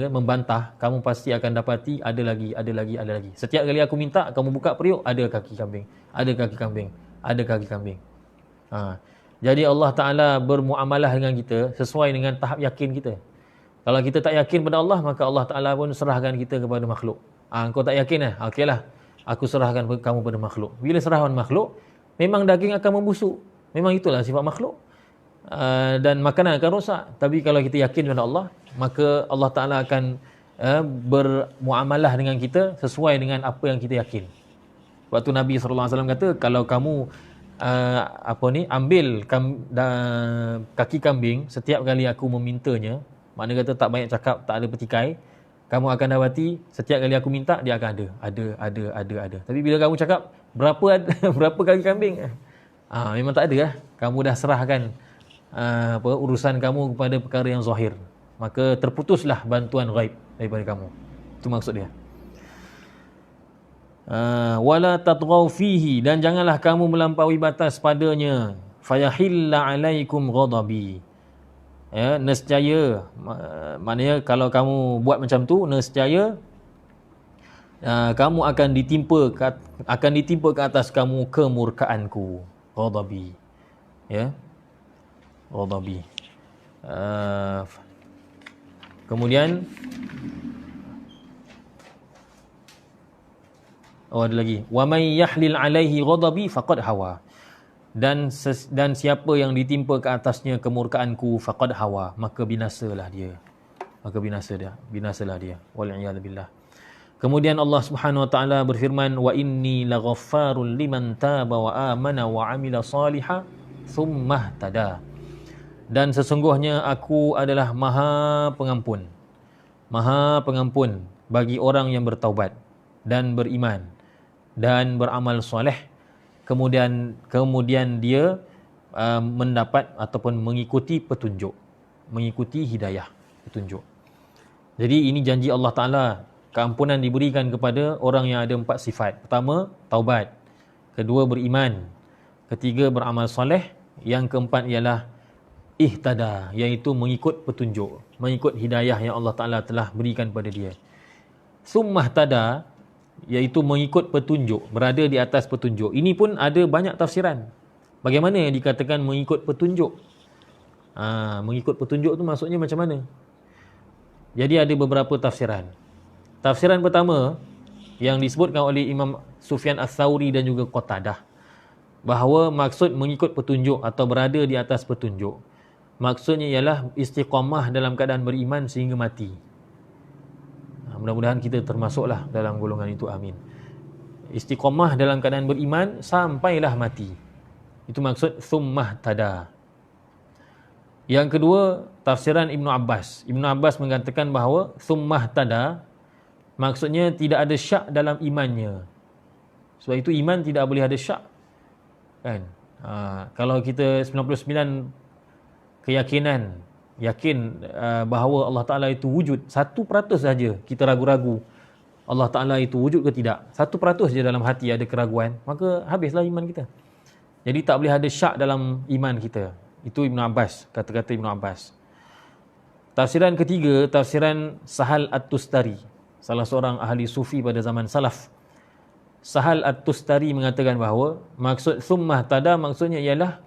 Speaker 1: membantah, kamu pasti akan dapati ada lagi. Setiap kali aku minta, kamu buka periuk, ada kaki kambing. Jadi Allah Ta'ala bermuamalah dengan kita sesuai dengan tahap yakin kita. Kalau kita tak yakin pada Allah, maka Allah Ta'ala pun serahkan kita kepada makhluk. Kau tak yakin okeylah, aku serahkan kamu pada makhluk. Bila serahkan makhluk, memang daging akan membusuk. Memang itulah sifat makhluk. Dan makanan akan rosak. Tapi kalau kita yakin pada Allah, maka Allah Ta'ala akan bermuamalah dengan kita sesuai dengan apa yang kita yakin. Waktu Nabi SAW kata, kalau kamu ambil kaki kambing setiap kali aku memintanya, maknanya kata tak banyak cakap, tak ada petikai, kamu akan dapati setiap kali aku minta, dia akan ada. Tapi bila kamu cakap berapa kaki kambing, memang tak ada lah. Kamu dah serahkan urusan kamu kepada perkara yang zahir, maka terputuslah bantuan ghaib daripada kamu. Itu maksud dia. Wala tatghaw fihi, dan janganlah kamu melampaui batas padanya. Fayahilla alaikum ghadabi. Ya, nescaya, maknanya kalau kamu buat macam tu, nescaya kamu akan ditimpa ke atas kamu kemurkaanku. Ghadabi. Ya. Ghadabi. Kemudian ada lagi, wa may yahlil alaihi ghadabi faqad hawa, dan siapa yang ditimpa ke atasnya kemurkaanku, faqad hawa, maka binasalah dia. Wal iyad billah. Kemudian Allah Subhanahu wa taala berfirman, wa inni laghaffarul liman taba wa amana wa amila salihan thumma ihtada. Dan sesungguhnya aku adalah maha pengampun bagi orang yang bertaubat dan beriman dan beramal soleh, kemudian dia mendapat ataupun mengikuti petunjuk, mengikuti hidayah, petunjuk. Jadi ini janji Allah Ta'ala, keampunan diberikan kepada orang yang ada 4 sifat. Pertama, taubat. Kedua, beriman. Ketiga, beramal soleh. Yang keempat ialah ihtada, iaitu mengikut petunjuk, mengikut hidayah yang Allah Ta'ala telah berikan pada dia. Summah tada, iaitu mengikut petunjuk, berada di atas petunjuk. Ini pun ada banyak tafsiran. Bagaimana yang dikatakan mengikut petunjuk? Mengikut petunjuk tu maksudnya macam mana? Jadi ada beberapa tafsiran. Tafsiran pertama yang disebutkan oleh Imam Sufyan Ats-Tsauri dan juga Qatadah, bahawa maksud mengikut petunjuk atau berada di atas petunjuk, maksudnya ialah istiqamah dalam keadaan beriman sehingga mati. Mudah-mudahan kita termasuklah dalam golongan itu, amin. Istiqamah dalam keadaan beriman sampailah mati. Itu maksud thummah tada. Yang kedua, tafsiran Ibnu Abbas. Ibnu Abbas mengatakan bahawa thummah tada maksudnya tidak ada syak dalam imannya. Sebab itu iman tidak boleh ada syak. Kan? Kalau kita 99 keyakinan, yakin bahawa Allah Ta'ala itu wujud, 1% saja kita ragu-ragu Allah Ta'ala itu wujud ke tidak, 1% saja dalam hati ada keraguan, maka habislah iman kita. Jadi tak boleh ada syak dalam iman kita. Itu Ibnu Abbas, kata-kata Ibnu Abbas. Tafsiran ketiga, tafsiran Sahal At-Tustari, salah seorang ahli sufi pada zaman salaf. Sahal At-Tustari mengatakan bahawa maksud thummah tada maksudnya ialah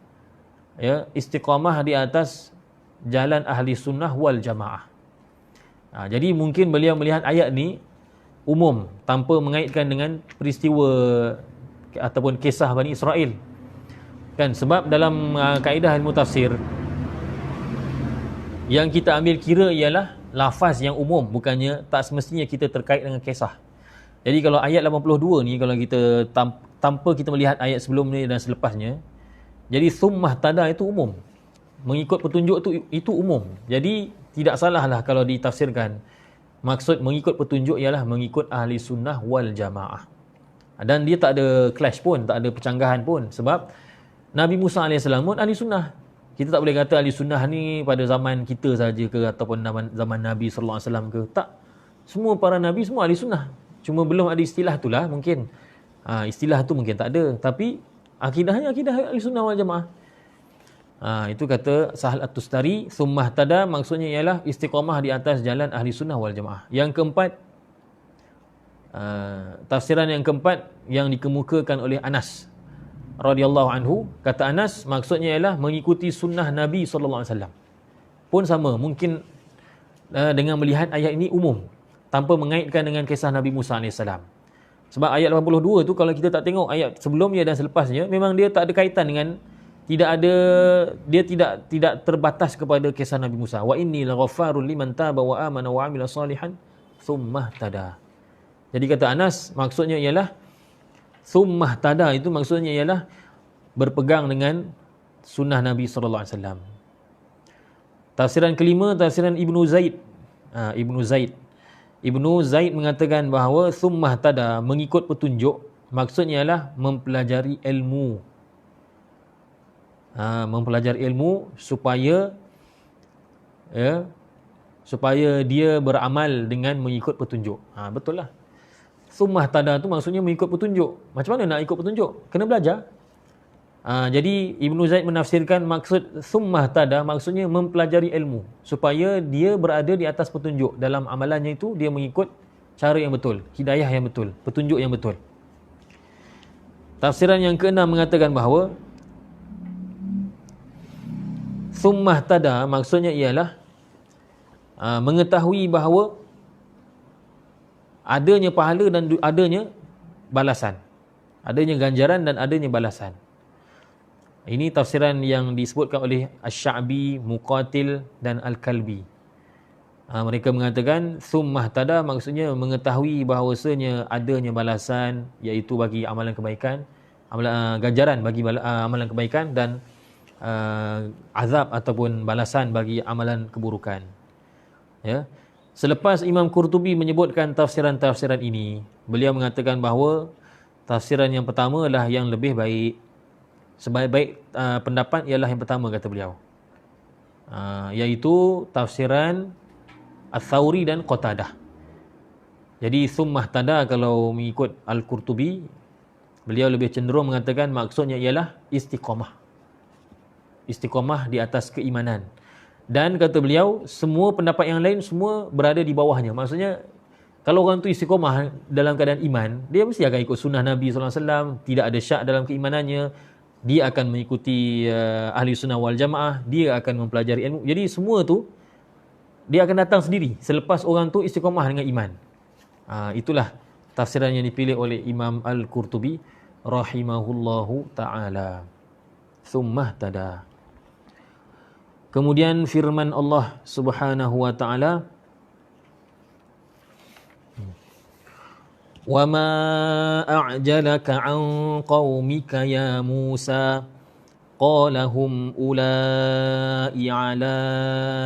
Speaker 1: istiqamah di atas jalan ahli sunnah wal jamaah. Jadi mungkin beliau melihat ayat ni umum, tanpa mengaitkan dengan peristiwa ataupun kisah Bani Israel. Kan sebab dalam kaedah ilmu tafsir yang kita ambil kira ialah lafaz yang umum, bukannya tak semestinya kita terkait dengan kisah. Jadi kalau ayat 82 ni, kalau kita tanpa kita melihat ayat sebelum ni dan selepasnya, jadi summah tada itu umum. Mengikut petunjuk itu umum. Jadi tidak salahlah kalau ditafsirkan maksud mengikut petunjuk ialah mengikut ahli sunnah wal jamaah. Dan dia tak ada clash pun, tak ada percanggahan pun, sebab Nabi Musa AS pun ahli sunnah. Kita tak boleh kata ahli sunnah ni pada zaman kita saja ke ataupun zaman Nabi SAW ke. Tak. Semua para Nabi semua ahli sunnah. Cuma belum ada istilah itulah mungkin. Istilah tu mungkin tak ada. Tapi akidahnya akidah ahli sunnah wal jamaah. Itu kata Sahal At-Tustari, summah tada maksudnya ialah istiqamah di atas jalan ahli sunnah wal jamaah. Yang keempat, tafsiran yang keempat yang dikemukakan oleh Anas radhiyallahu anhu, kata Anas maksudnya ialah mengikuti sunnah Nabi SAW. Pun sama, mungkin dengan melihat ayat ini umum, tanpa mengaitkan dengan kisah Nabi Musa AS. Sebab ayat 82 tu kalau kita tak tengok ayat sebelumnya dan selepasnya, memang dia tak ada kaitan dengan, dia tidak terbatas kepada kisah Nabi Musa. Wa inni laghaffarul liman taba wa amana wa amila salihan thumma tada. Jadi kata Anas maksudnya ialah summah tada, itu maksudnya ialah berpegang dengan sunnah Nabi sallallahu alaihi wasallam. Tafsiran kelima, tafsiran Ibnu Zaid. Ibnu Zaid mengatakan bahawa summah tada, mengikut petunjuk, maksudnya ialah mempelajari ilmu. Mempelajari ilmu supaya dia beramal dengan mengikut petunjuk. Betul lah. Summah tada tu maksudnya mengikut petunjuk. Macam mana nak ikut petunjuk? Kena belajar. Jadi Ibnu Zaid menafsirkan maksud summah tada maksudnya mempelajari ilmu supaya dia berada di atas petunjuk. Dalam amalannya itu dia mengikut cara yang betul, hidayah yang betul, petunjuk yang betul. Tafsiran yang keenam mengatakan bahawa summah tada maksudnya ialah mengetahui bahawa adanya pahala dan adanya balasan. Adanya ganjaran dan adanya balasan. Ini tafsiran yang disebutkan oleh Asy-Sya'bi, Muqatil dan Al-Kalbi. Mereka mengatakan summah tada maksudnya mengetahui bahawasanya adanya balasan, iaitu bagi amalan kebaikan, ganjaran bagi amalan kebaikan, dan azab ataupun balasan bagi amalan keburukan. Ya. Selepas Imam Qurtubi menyebutkan tafsiran-tafsiran ini, beliau mengatakan bahawa tafsiran yang pertama adalah yang lebih baik. Sebaik-baik pendapat ialah yang pertama, kata beliau, iaitu tafsiran Ats-Tsauri dan Qatadah. Jadi summah tada kalau mengikut Al-Qurtubi, beliau lebih cenderung mengatakan maksudnya ialah istiqamah. Istiqamah di atas keimanan. Dan kata beliau, semua pendapat yang lain semua berada di bawahnya. Maksudnya, kalau orang tu istiqamah dalam keadaan iman, dia mesti akan ikut sunnah Nabi SAW, tidak ada syak dalam keimanannya, dia akan mengikuti ahli sunnah wal jamaah, dia akan mempelajari ilmu. Jadi semua tu, dia akan datang sendiri selepas orang tu istiqamah dengan iman. Itulah tafsiran yang dipilih oleh Imam Al-Qurtubi rahimahullahu ta'ala. Summah tada. Kemudian firman Allah Subhanahu wa taala, "Wa ma a'jalaka 'an qaumika ya Musa, qala hum ulai 'ala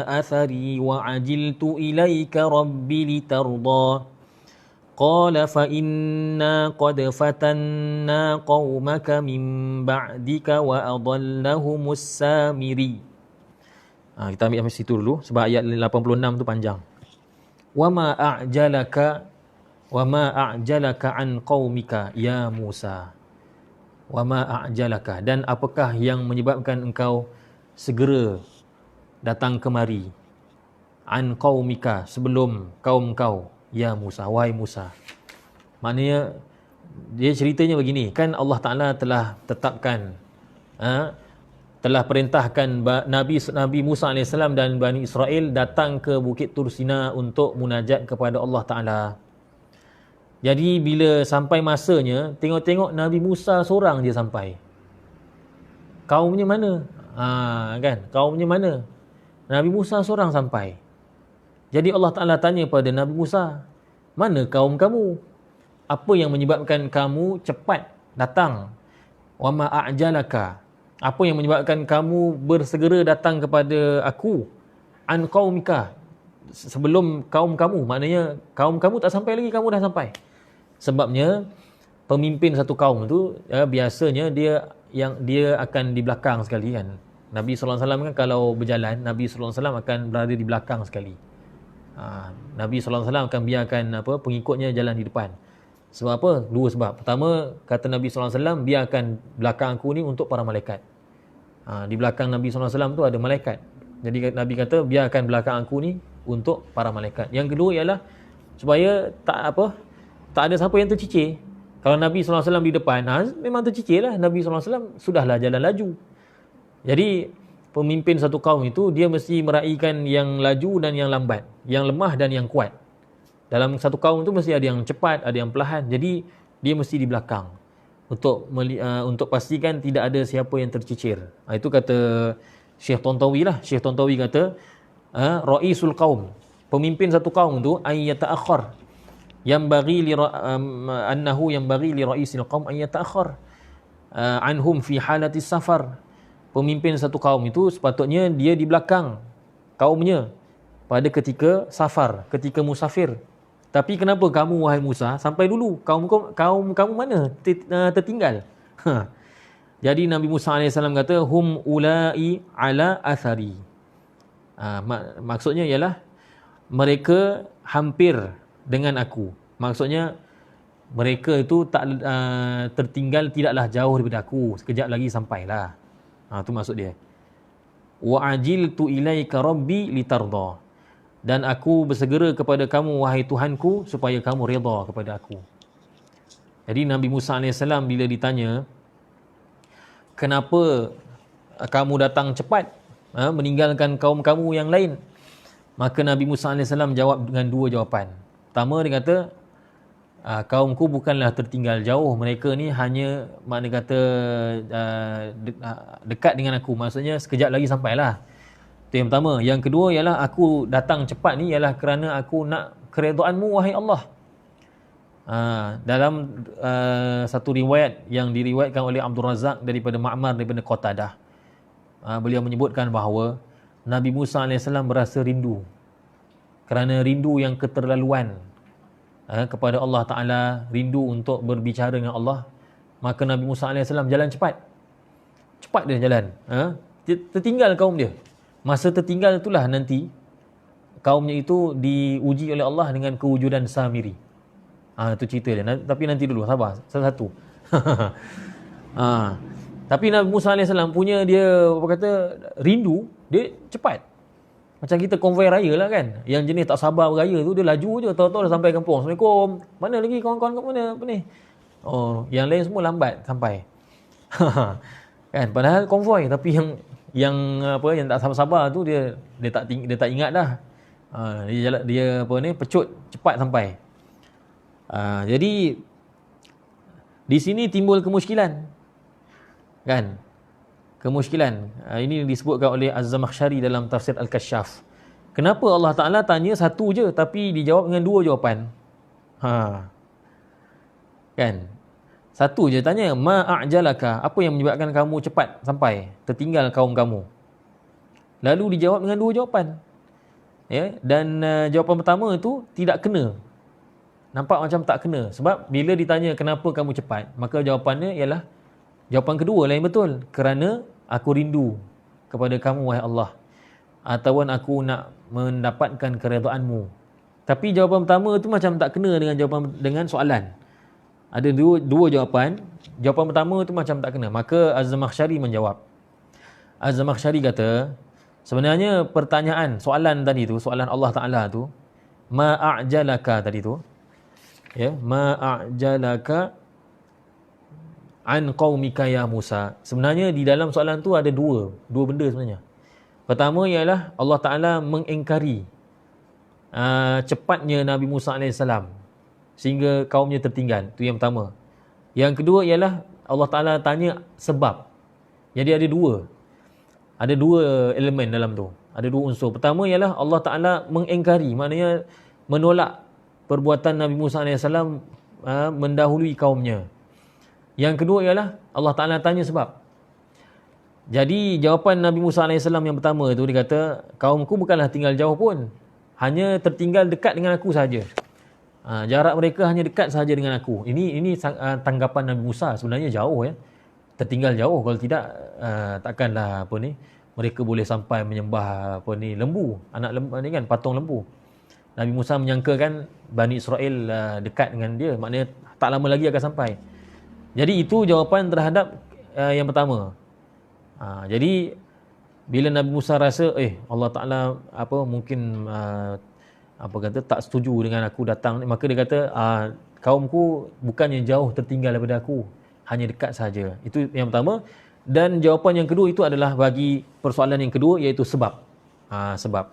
Speaker 1: athari wa 'ajiltu ilaika rabbi litarda. Qala fa inna qad fatanna qaumaka min ba'dika wa adallahumus samiri." Kita ambil sampai situ dulu sebab ayat 86 tu panjang. Wa ma a'jalaka an qaumika ya Musa. Wa ma a'jalaka, dan apakah yang menyebabkan engkau segera datang kemari, an qaumika, sebelum kaum kau, ya Musa, wahai Musa. Maknanya dia ceritanya begini, kan Allah Taala telah tetapkan, telah perintahkan Nabi Musa AS dan Bani Israel datang ke Bukit Tur Sina untuk munajat kepada Allah Ta'ala. Jadi bila sampai masanya, tengok-tengok Nabi Musa seorang dia sampai. kaumnya mana? Kan? Kaumnya mana? Nabi Musa seorang sampai. Jadi Allah Ta'ala tanya pada Nabi Musa, mana kaum kamu? Apa yang menyebabkan kamu cepat datang? Wa ma a'jalaka? Apa yang menyebabkan kamu bersegera datang kepada aku? An qaumika? Sebelum kaum kamu. Maknanya kaum kamu tak sampai lagi, kamu dah sampai. Sebabnya pemimpin satu kaum tu biasanya dia akan di belakang sekali kan. Nabi SAW kan kalau berjalan, Nabi SAW akan berada di belakang sekali. Nabi SAW akan biarkan pengikutnya jalan di depan. Sebab apa? Dua sebab. Pertama, kata Nabi SAW, biarkan belakang aku ni untuk para malaikat. Di belakang Nabi SAW tu ada malaikat. Jadi Nabi kata, biarkan belakang aku ni untuk para malaikat. Yang kedua ialah supaya tak ada siapa yang tercicir. Kalau Nabi SAW di depan, memang tercicir lah. Nabi SAW sudahlah jalan laju. Jadi pemimpin satu kaum itu dia mesti meraihkan yang laju dan yang lambat, yang lemah dan yang kuat. Dalam satu kaum itu mesti ada yang cepat, ada yang perlahan. Jadi dia mesti di belakang untuk pastikan tidak ada siapa yang tercicir. Itu kata Syekh Tontawi lah. Syekh Tontawi kata ra'isul qaum, pemimpin satu kaum tu ay yata'akhkhar, annahu yanbaghi li ra'isil qaum ay yata'akhkhar anhum fi halati safar. Pemimpin satu kaum itu sepatutnya dia di belakang kaumnya pada ketika safar, ketika musafir. Tapi kenapa kamu wahai Musa sampai dulu? Kaum kamu mana tertinggal? Jadi Nabi Musa AS kata hum ulai ala athari. Maksudnya ialah mereka hampir dengan aku. Maksudnya mereka itu tak tertinggal, tidaklah jauh daripada aku. Sekejap lagi sampailah. Itu maksud dia. Wa ajiltu ilaika rabbi litarda. Dan aku bersegera kepada kamu wahai Tuhanku supaya kamu redha kepada aku. Jadi Nabi Musa AS bila ditanya, kenapa kamu datang cepat meninggalkan kaum kamu yang lain? Maka Nabi Musa AS jawab dengan dua jawapan. Pertama dia kata, kaumku bukanlah tertinggal jauh, mereka ni hanya makna kata dekat dengan aku, maksudnya sekejap lagi sampailah. Itu yang pertama. Yang kedua ialah aku datang cepat ni ialah kerana aku nak keredaanmu wahai Allah. Dalam satu riwayat yang diriwayatkan oleh Abdul Razak daripada Ma'mar daripada Qatadah, beliau menyebutkan bahawa Nabi Musa AS berasa rindu, kerana rindu yang keterlaluan kepada Allah Ta'ala, rindu untuk berbicara dengan Allah. Maka Nabi Musa AS jalan cepat dia jalan. Tertinggal kaum dia. Masa tertinggal itulah nanti kaumnya itu diuji oleh Allah dengan kewujudan Samiri. Itu cerita dia. Tapi nanti dulu, sabar, satu-satu. Tapi Nabi Musa AS punya dia rindu, dia cepat. Macam kita konvoi raya lah kan. Yang jenis tak sabar beraya tu, dia laju je. Tahu-tahu dah sampai kampung. Assalamualaikum. Mana lagi kawan-kawan kat mana? Apa ni? Yang lain semua lambat sampai. Kan? Padahal konvoi. Tapi yang tak sabar-sabar tu, dia tak ingat dah. Dia pecut cepat sampai. Jadi di sini timbul kemusykilan. Kan? Kemusykilan. Ini disebutkan oleh Az-Zamakhsyari dalam tafsir Al-Kasyaf. Kenapa Allah Ta'ala tanya satu je tapi dijawab dengan dua jawapan? Kan? Satu je tanya, ma'ajalaka, apa yang menyebabkan kamu cepat sampai, tertinggal kaum kamu? Lalu dijawab dengan dua jawapan. Dan jawapan pertama itu tidak kena. Nampak macam tak kena. Sebab bila ditanya kenapa kamu cepat, maka jawapannya ialah jawapan kedua lain betul. Kerana aku rindu kepada kamu wahai Allah, ataupun aku nak mendapatkan keredaanmu. Tapi jawapan pertama tu macam tak kena dengan soalan. Ada dua jawapan. Jawapan pertama tu macam tak kena. Maka Az-Zamakhsyari menjawab. Az-Zamakhsyari kata, sebenarnya pertanyaan, soalan tadi tu, soalan Allah Ta'ala tu, ma'ajalaka tadi tu, ma'ajalaka an qaumika ya Musa. Sebenarnya di dalam soalan tu ada dua benda sebenarnya. Pertama ialah Allah Ta'ala mengingkari cepatnya Nabi Musa AS sehingga kaumnya tertinggal. Itu yang pertama. Yang kedua ialah Allah Ta'ala tanya sebab. Jadi ada dua elemen dalam tu. Ada dua unsur. Pertama ialah Allah Ta'ala mengingkari, maknanya menolak perbuatan Nabi Musa AS mendahului kaumnya. Yang kedua ialah Allah Ta'ala tanya sebab. Jadi jawapan Nabi Musa AS yang pertama tu, dia kata, kaumku bukanlah tinggal jauh pun, hanya tertinggal dekat dengan aku saja. Jarak mereka hanya dekat saja dengan aku. Ini tanggapan Nabi Musa. Sebenarnya jauh, ya, tertinggal jauh. Kalau tidak, takkanlah mereka boleh sampai menyembah lembu, anak lembu ni kan, patung lembu. Nabi Musa menyangka kan Bani Israel dekat dengan dia, maknanya tak lama lagi akan sampai. Jadi itu jawapan terhadap yang pertama. Jadi bila Nabi Musa rasa Allah Ta'ala mungkin tak setuju dengan aku datang, maka dia kata kaumku bukannya jauh tertinggal daripada aku, hanya dekat saja. Itu yang pertama. Dan jawapan yang kedua itu adalah bagi persoalan yang kedua, iaitu sebab. Sebab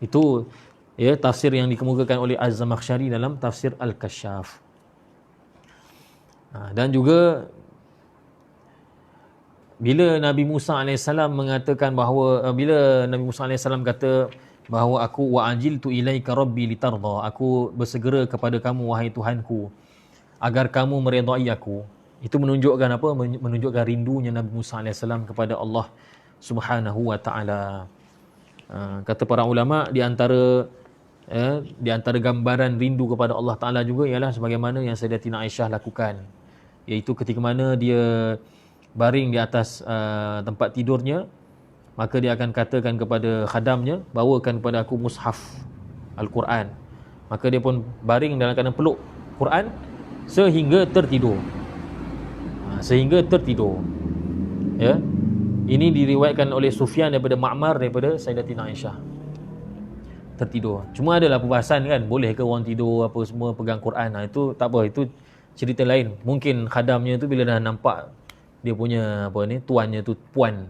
Speaker 1: itu, ya, tafsir yang dikemukakan oleh Az-Zamakhsyari dalam tafsir Al-Kasyaf. Dan juga bila Nabi Musa AS mengatakan bahawa, bila Nabi Musa AS kata bahawa aku wa'ajiltu ilaika rabbi litarda, aku bersegera kepada kamu wahai Tuhanku agar kamu meredai aku. Itu menunjukkan apa? Menunjukkan rindunya Nabi Musa AS kepada Allah Subhanahu wa taala. Kata para ulama, di antara gambaran rindu kepada Allah Taala juga ialah sebagaimana yang Sayyidatina Aisyah lakukan, iaitu ketika mana dia baring di atas tempat tidurnya, maka dia akan katakan kepada khadamnya, bawakan kepada aku mushaf Al-Quran. Maka dia pun baring dalam keadaan peluk Quran sehingga tertidur. Ya. Ini diriwayatkan oleh Sufyan daripada Ma'mar daripada Sayyidatina Aisyah. Tertidur. Cuma adalah perbahasan kan, boleh ke orang tidur apa semua pegang Quran. Itu tak apa, itu cerita lain. Mungkin khadamnya tu bila dah nampak dia punya tuannya tu puan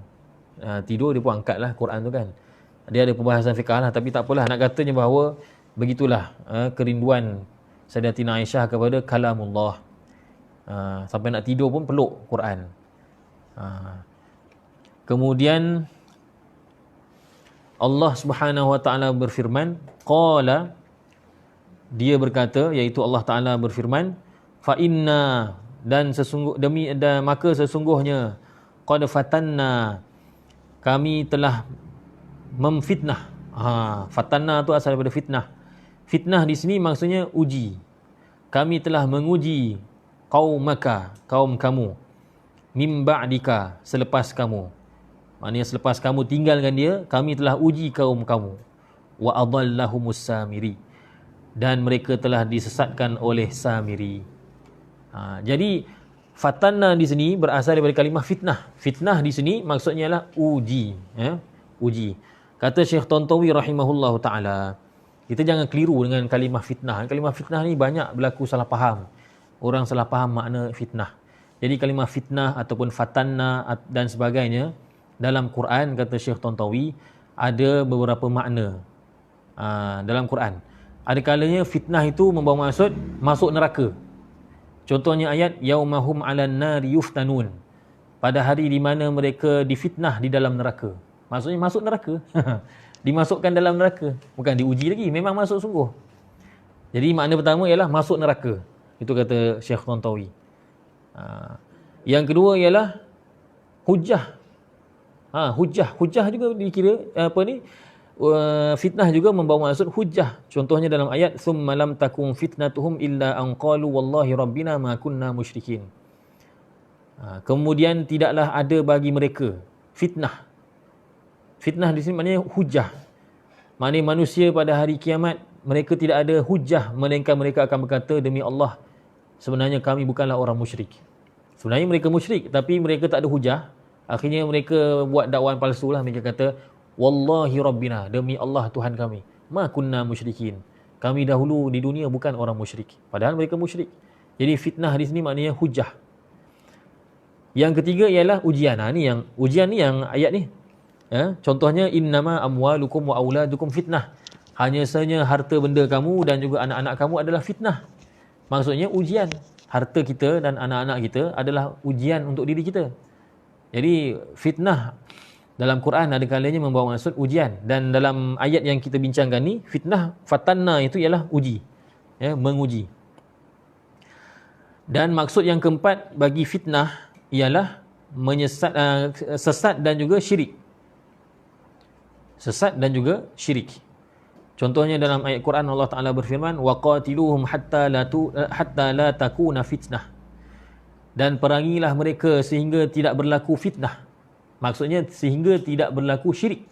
Speaker 1: tidur, dia pun angkatlah Quran tu kan. Dia ada perbahasan fiqh lah, tapi tak apalah, nak katanya bahawa begitulah kerinduan Sayyidatina Aisyah kepada kalamullah. Sampai nak tidur pun peluk Quran. Kemudian Allah Subhanahu wa taala berfirman, qala, dia berkata, iaitu Allah Taala berfirman, fa inna, dan maka sesungguhnya, qad fatanna, kami telah memfitnah. Fatanna tu asal daripada fitnah. Fitnah di sini maksudnya uji. Kami telah menguji qaumaka, kaum kamu, mim ba'dika, selepas kamu. Maknanya selepas kamu tinggalkan dia, kami telah uji kaum kamu. Wa adallahumus Samiri, dan mereka telah disesatkan oleh Samiri. Jadi fatanna di sini berasal daripada kalimah fitnah. Fitnah di sini maksudnya adalah uji, uji. Kata Syekh Tantawi rahimahullahu taala, kita jangan keliru dengan kalimah fitnah. Kalimah fitnah ni banyak berlaku salah faham. Orang salah faham makna fitnah. Jadi kalimah fitnah ataupun fatanna dan sebagainya dalam Quran, kata Syekh Tantawi, ada beberapa makna dalam Quran. Ada kalanya fitnah itu membawa maksud masuk neraka. Contohnya ayat yaumahum 'alan nari yuftanun, pada hari di mana mereka difitnah di dalam neraka. Maksudnya masuk neraka. Dimasukkan dalam neraka, bukan diuji lagi, memang masuk sungguh. Jadi makna pertama ialah masuk neraka. Itu kata Syekh Tantawi. Yang kedua ialah hujah. Hujah juga dikira fitnah juga membawa maksud hujah. Contohnya dalam ayat summa lam takum fitnatuhum illa an qalu wallahi rabbina ma kunna musyrikin. Kemudian tidaklah ada bagi mereka fitnah. Fitnah di sini maknanya hujah. Maknanya manusia pada hari kiamat mereka tidak ada hujah, melainkan mereka akan berkata, demi Allah, sebenarnya kami bukanlah orang musyrik. Sebenarnya mereka musyrik, tapi mereka tak ada hujah. Akhirnya mereka buat dakwaan palsu lah. Mereka kata, wallahi rabbina, demi Allah Tuhan kami, ma kunna musyrikin, kami dahulu di dunia bukan orang musyrik. Padahal mereka musyrik. Jadi fitnah di sini maknanya hujah. Yang ketiga ialah ujian. Ujian ni yang ayat ni. Contohnya innama amwalukum wa auladukum fitnah. Hanya sahaja harta benda kamu dan juga anak-anak kamu adalah fitnah. Maksudnya ujian. Harta kita dan anak-anak kita adalah ujian untuk diri kita. Jadi fitnah dalam Quran ada kalanya membawa maksud ujian, dan dalam ayat yang kita bincangkan ni, fitnah fatanna itu ialah uji, ya, menguji. Dan maksud yang keempat bagi fitnah ialah menyesat, sesat dan juga syirik. Sesat dan juga syirik. Contohnya dalam ayat Quran Allah Taala berfirman, waqatiluhum hatta la takuna fitnah. Dan perangilah mereka sehingga tidak berlaku fitnah. Maksudnya sehingga tidak berlaku syirik.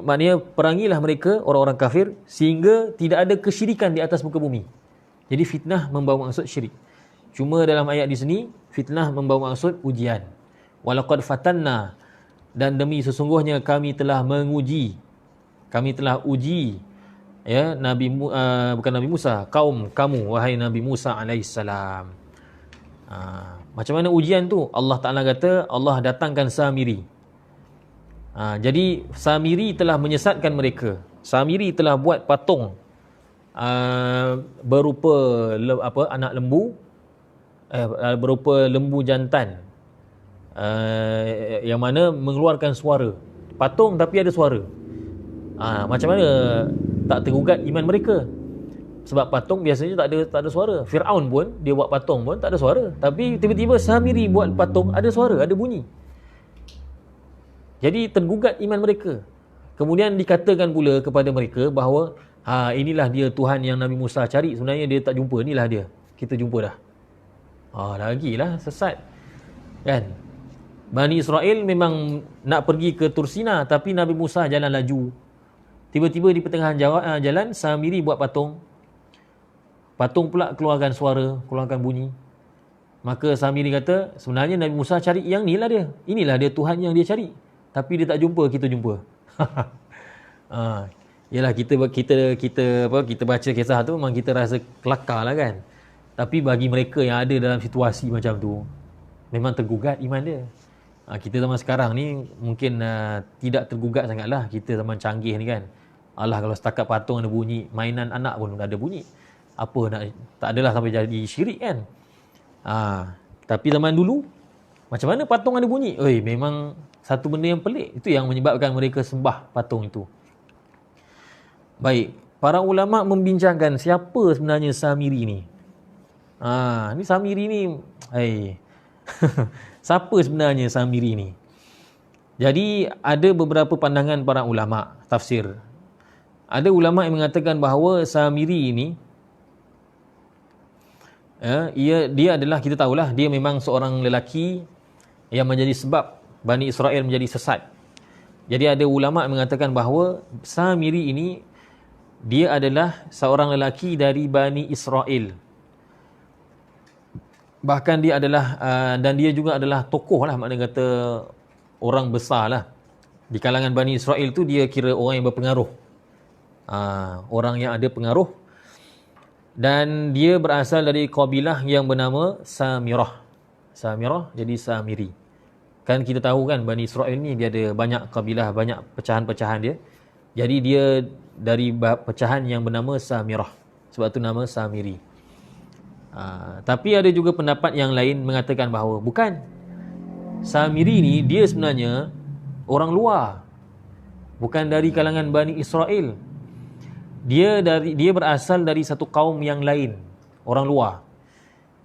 Speaker 1: Maknanya perangilah mereka, orang-orang kafir, sehingga tidak ada kesyirikan di atas muka bumi. Jadi fitnah membawa maksud syirik. Cuma dalam ayat di sini, fitnah membawa maksud ujian. Walaqad fatanna, dan demi sesungguhnya kami telah menguji, kami telah uji, ya, bukan Nabi Musa, kaum kamu, wahai Nabi Musa alaihissalam. Macam mana ujian tu? Allah Ta'ala kata Allah datangkan Samiri. Jadi Samiri telah menyesatkan mereka. Samiri telah buat patung berupa anak lembu, berupa lembu jantan, yang mana mengeluarkan suara. Patung tapi ada suara. Macam mana tak tergugat iman mereka? Sebab patung biasanya tak ada suara. Firaun pun dia buat patung pun tak ada suara, tapi tiba-tiba Samiri buat patung ada suara, ada bunyi. Jadi tergugat iman mereka. Kemudian dikatakan pula kepada mereka bahawa inilah dia Tuhan yang Nabi Musa cari. Sebenarnya dia tak jumpa, inilah dia. Kita jumpa dah. Lagilah sesat. Kan? Bani Israel memang nak pergi ke Tursina, tapi Nabi Musa jalan laju. Tiba-tiba di pertengahan jalan, Samiri buat patung. Patung pula keluarkan suara, keluarkan bunyi. Maka Samiri kata, sebenarnya Nabi Musa cari yang inilah dia. Inilah dia Tuhan yang dia cari. Tapi dia tak jumpa, kita jumpa. Yalah, kita baca kisah tu memang kita rasa kelakar lah kan. Tapi bagi mereka yang ada dalam situasi macam tu, memang tergugat iman dia. Kita zaman sekarang ni mungkin tidak tergugat sangatlah. Kita zaman canggih ni kan. Alah, kalau setakat patung ada bunyi, mainan anak pun ada bunyi. Apa nak, tak adalah sampai jadi syirik kan. Tapi zaman dulu, macam mana patung ada bunyi? Memang satu benda yang pelik. Itu yang menyebabkan mereka sembah patung itu. Baik, para ulama membincangkan siapa sebenarnya Samiri ni. Ni Samiri ni, siapa sebenarnya Samiri ni? Jadi ada beberapa pandangan para ulama tafsir. Ada ulama yang mengatakan bahawa Samiri ini, dia adalah, kita tahulah, dia memang seorang lelaki yang menjadi sebab Bani Israel menjadi sesat. Jadi ada ulama yang mengatakan bahawa Samiri ini, dia adalah seorang lelaki dari Bani Israel. Bahkan dia adalah, dan dia juga adalah tokoh lah, maknanya kata orang besar lah. Di kalangan Bani Israel tu dia kira orang yang berpengaruh. Orang yang ada pengaruh. Dan dia berasal dari kabilah yang bernama Samirah. Samirah jadi Samiri. Kan kita tahu kan Bani Israel ni dia ada banyak kabilah, banyak pecahan-pecahan dia. Jadi dia dari pecahan yang bernama Samirah. Sebab tu nama Samiri. Tapi ada juga pendapat yang lain mengatakan bahawa bukan. Samiri ni dia sebenarnya orang luar. Bukan dari kalangan Bani Israel. Dia berasal dari satu kaum yang lain, orang luar.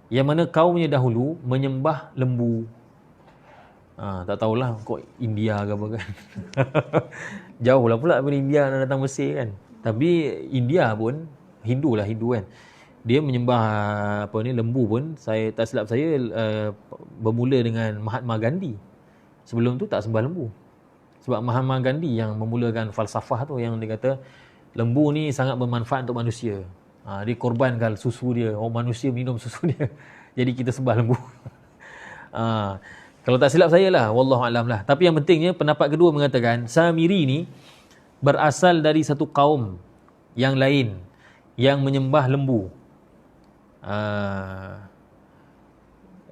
Speaker 1: Yang mana kaumnya dahulu menyembah lembu. Tak tahulah kok India ke apa kan. Jauh lah pula dari India nak datang Mesir kan. Tapi India pun Hindu kan. Dia menyembah lembu pun, saya tak silap saya bermula dengan Mahatma Gandhi. Sebelum tu tak sembah lembu. Sebab Mahatma Gandhi yang memulakan falsafah tu, yang dia kata lembu ni sangat bermanfaat untuk manusia. Dia korbankan susu dia. Manusia minum susu dia. Jadi kita sembah lembu. Kalau tak silap saya lah, wallahualam lah. Tapi yang pentingnya pendapat kedua mengatakan Samiri ni berasal dari satu kaum yang lain yang menyembah lembu.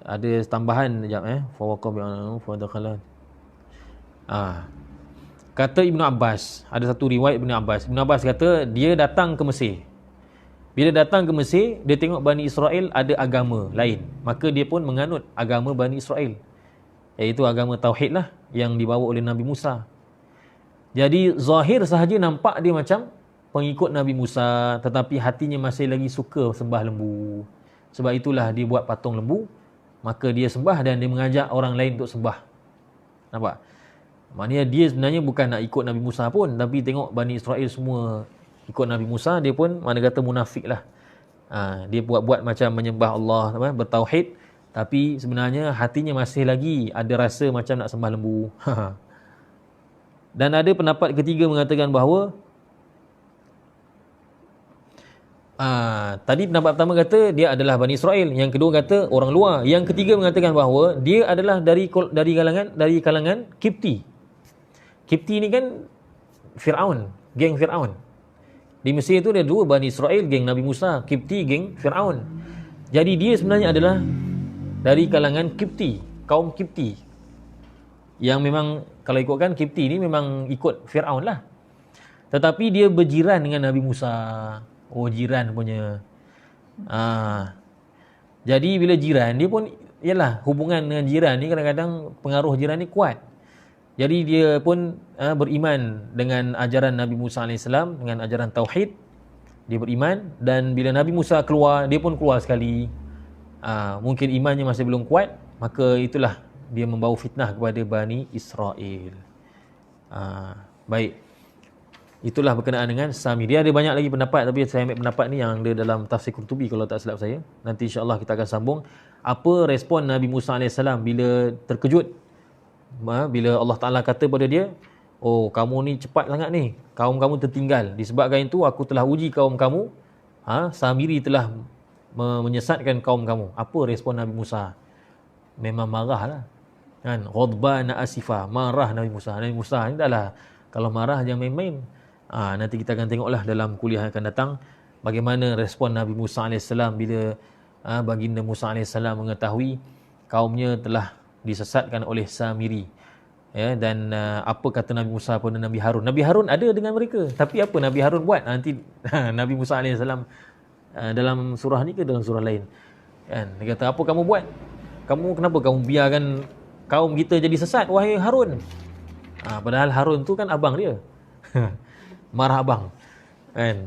Speaker 1: Ada tambahan sekejap kata Ibnu Abbas, ada satu riwayat Ibnu Abbas. Ibnu Abbas kata dia datang ke Mesir. Bila datang ke Mesir, dia tengok Bani Israel ada agama lain, maka dia pun menganut agama Bani Israel. iaitu agama tauhid lah yang dibawa oleh Nabi Musa. Jadi zahir sahaja nampak dia macam pengikut Nabi Musa, tetapi hatinya masih lagi suka sembah lembu. Sebab itulah dia buat patung lembu, maka dia sembah dan dia mengajak orang lain untuk sembah. Nampak? Maknanya dia sebenarnya bukan nak ikut Nabi Musa pun, tapi tengok Bani Israel semua ikut Nabi Musa, dia pun mana kata munafik lah. Dia buat-buat macam menyembah Allah, bertauhid, tapi sebenarnya hatinya masih lagi ada rasa macam nak sembah lembu. Dan ada pendapat ketiga mengatakan bahawa tadi pendapat pertama kata dia adalah Bani Israel, yang kedua kata orang luar, yang ketiga mengatakan bahawa dia adalah dari kalangan Kipti. Kipti ni kan Firaun, geng Firaun. Di Mesir tu ada dua, Bani Israel geng Nabi Musa, Kipti geng Firaun. Jadi dia sebenarnya adalah dari kalangan Kipti, kaum Kipti. Yang memang kalau ikutkan Kipti ni memang ikut Firaun lah. Tetapi dia berjiran dengan Nabi Musa. Oh, jiran punya. Jadi bila jiran, dia pun yalah, hubungan dengan jiran ni kadang-kadang pengaruh jiran ni kuat. Jadi dia pun beriman dengan ajaran Nabi Musa AS, dengan ajaran tauhid. Dia beriman, dan bila Nabi Musa keluar, dia pun keluar sekali. Mungkin imannya masih belum kuat, maka itulah dia membawa fitnah kepada Bani Israel. Baik. Itulah berkenaan dengan Samiri. Dia ada banyak lagi pendapat, tapi saya ambil pendapat ni yang ada dalam tafsir Qurtubi kalau tak silap saya. Nanti insya-Allah kita akan sambung apa respon Nabi Musa AS bila terkejut, bila Allah Ta'ala kata pada dia, oh kamu ni cepat sangat ni, kaum kamu tertinggal, disebabkan itu aku telah uji kaum kamu, Samiri telah menyesatkan kaum kamu. Apa respon Nabi Musa? Memang marahlah kan, ghadbana asifa, marah Nabi Musa. Nabi Musa ni dah kalau marah jangan main-main. Nanti kita akan tengoklah dalam kuliah yang akan datang bagaimana respon Nabi Musa AS bila baginda Musa AS mengetahui kaumnya telah disesatkan oleh Samiri. Ya, dan apa kata Nabi Musa pada Nabi Harun. Nabi Harun ada dengan mereka, tapi apa Nabi Harun buat? Nanti Nabi Musa AS dalam surah ni ke dalam surah lain kan, dia kata apa kamu buat? Kenapa kamu biarkan kaum kita jadi sesat, wahai Harun? Padahal Harun tu kan abang dia. Marah abang kan.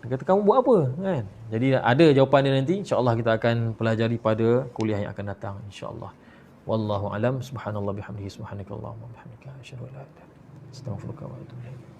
Speaker 1: Dia kata kamu buat apa kan. Jadi ada jawapan dia nanti, insya-Allah kita akan pelajari pada kuliah yang akan datang insya-Allah. Wallahu alam. Subhanallah bihamdihi, subhanakallahumma wa bihamdika, asyhadu an la ilaha illa anta, astaghfiruka wa atubu ilaik.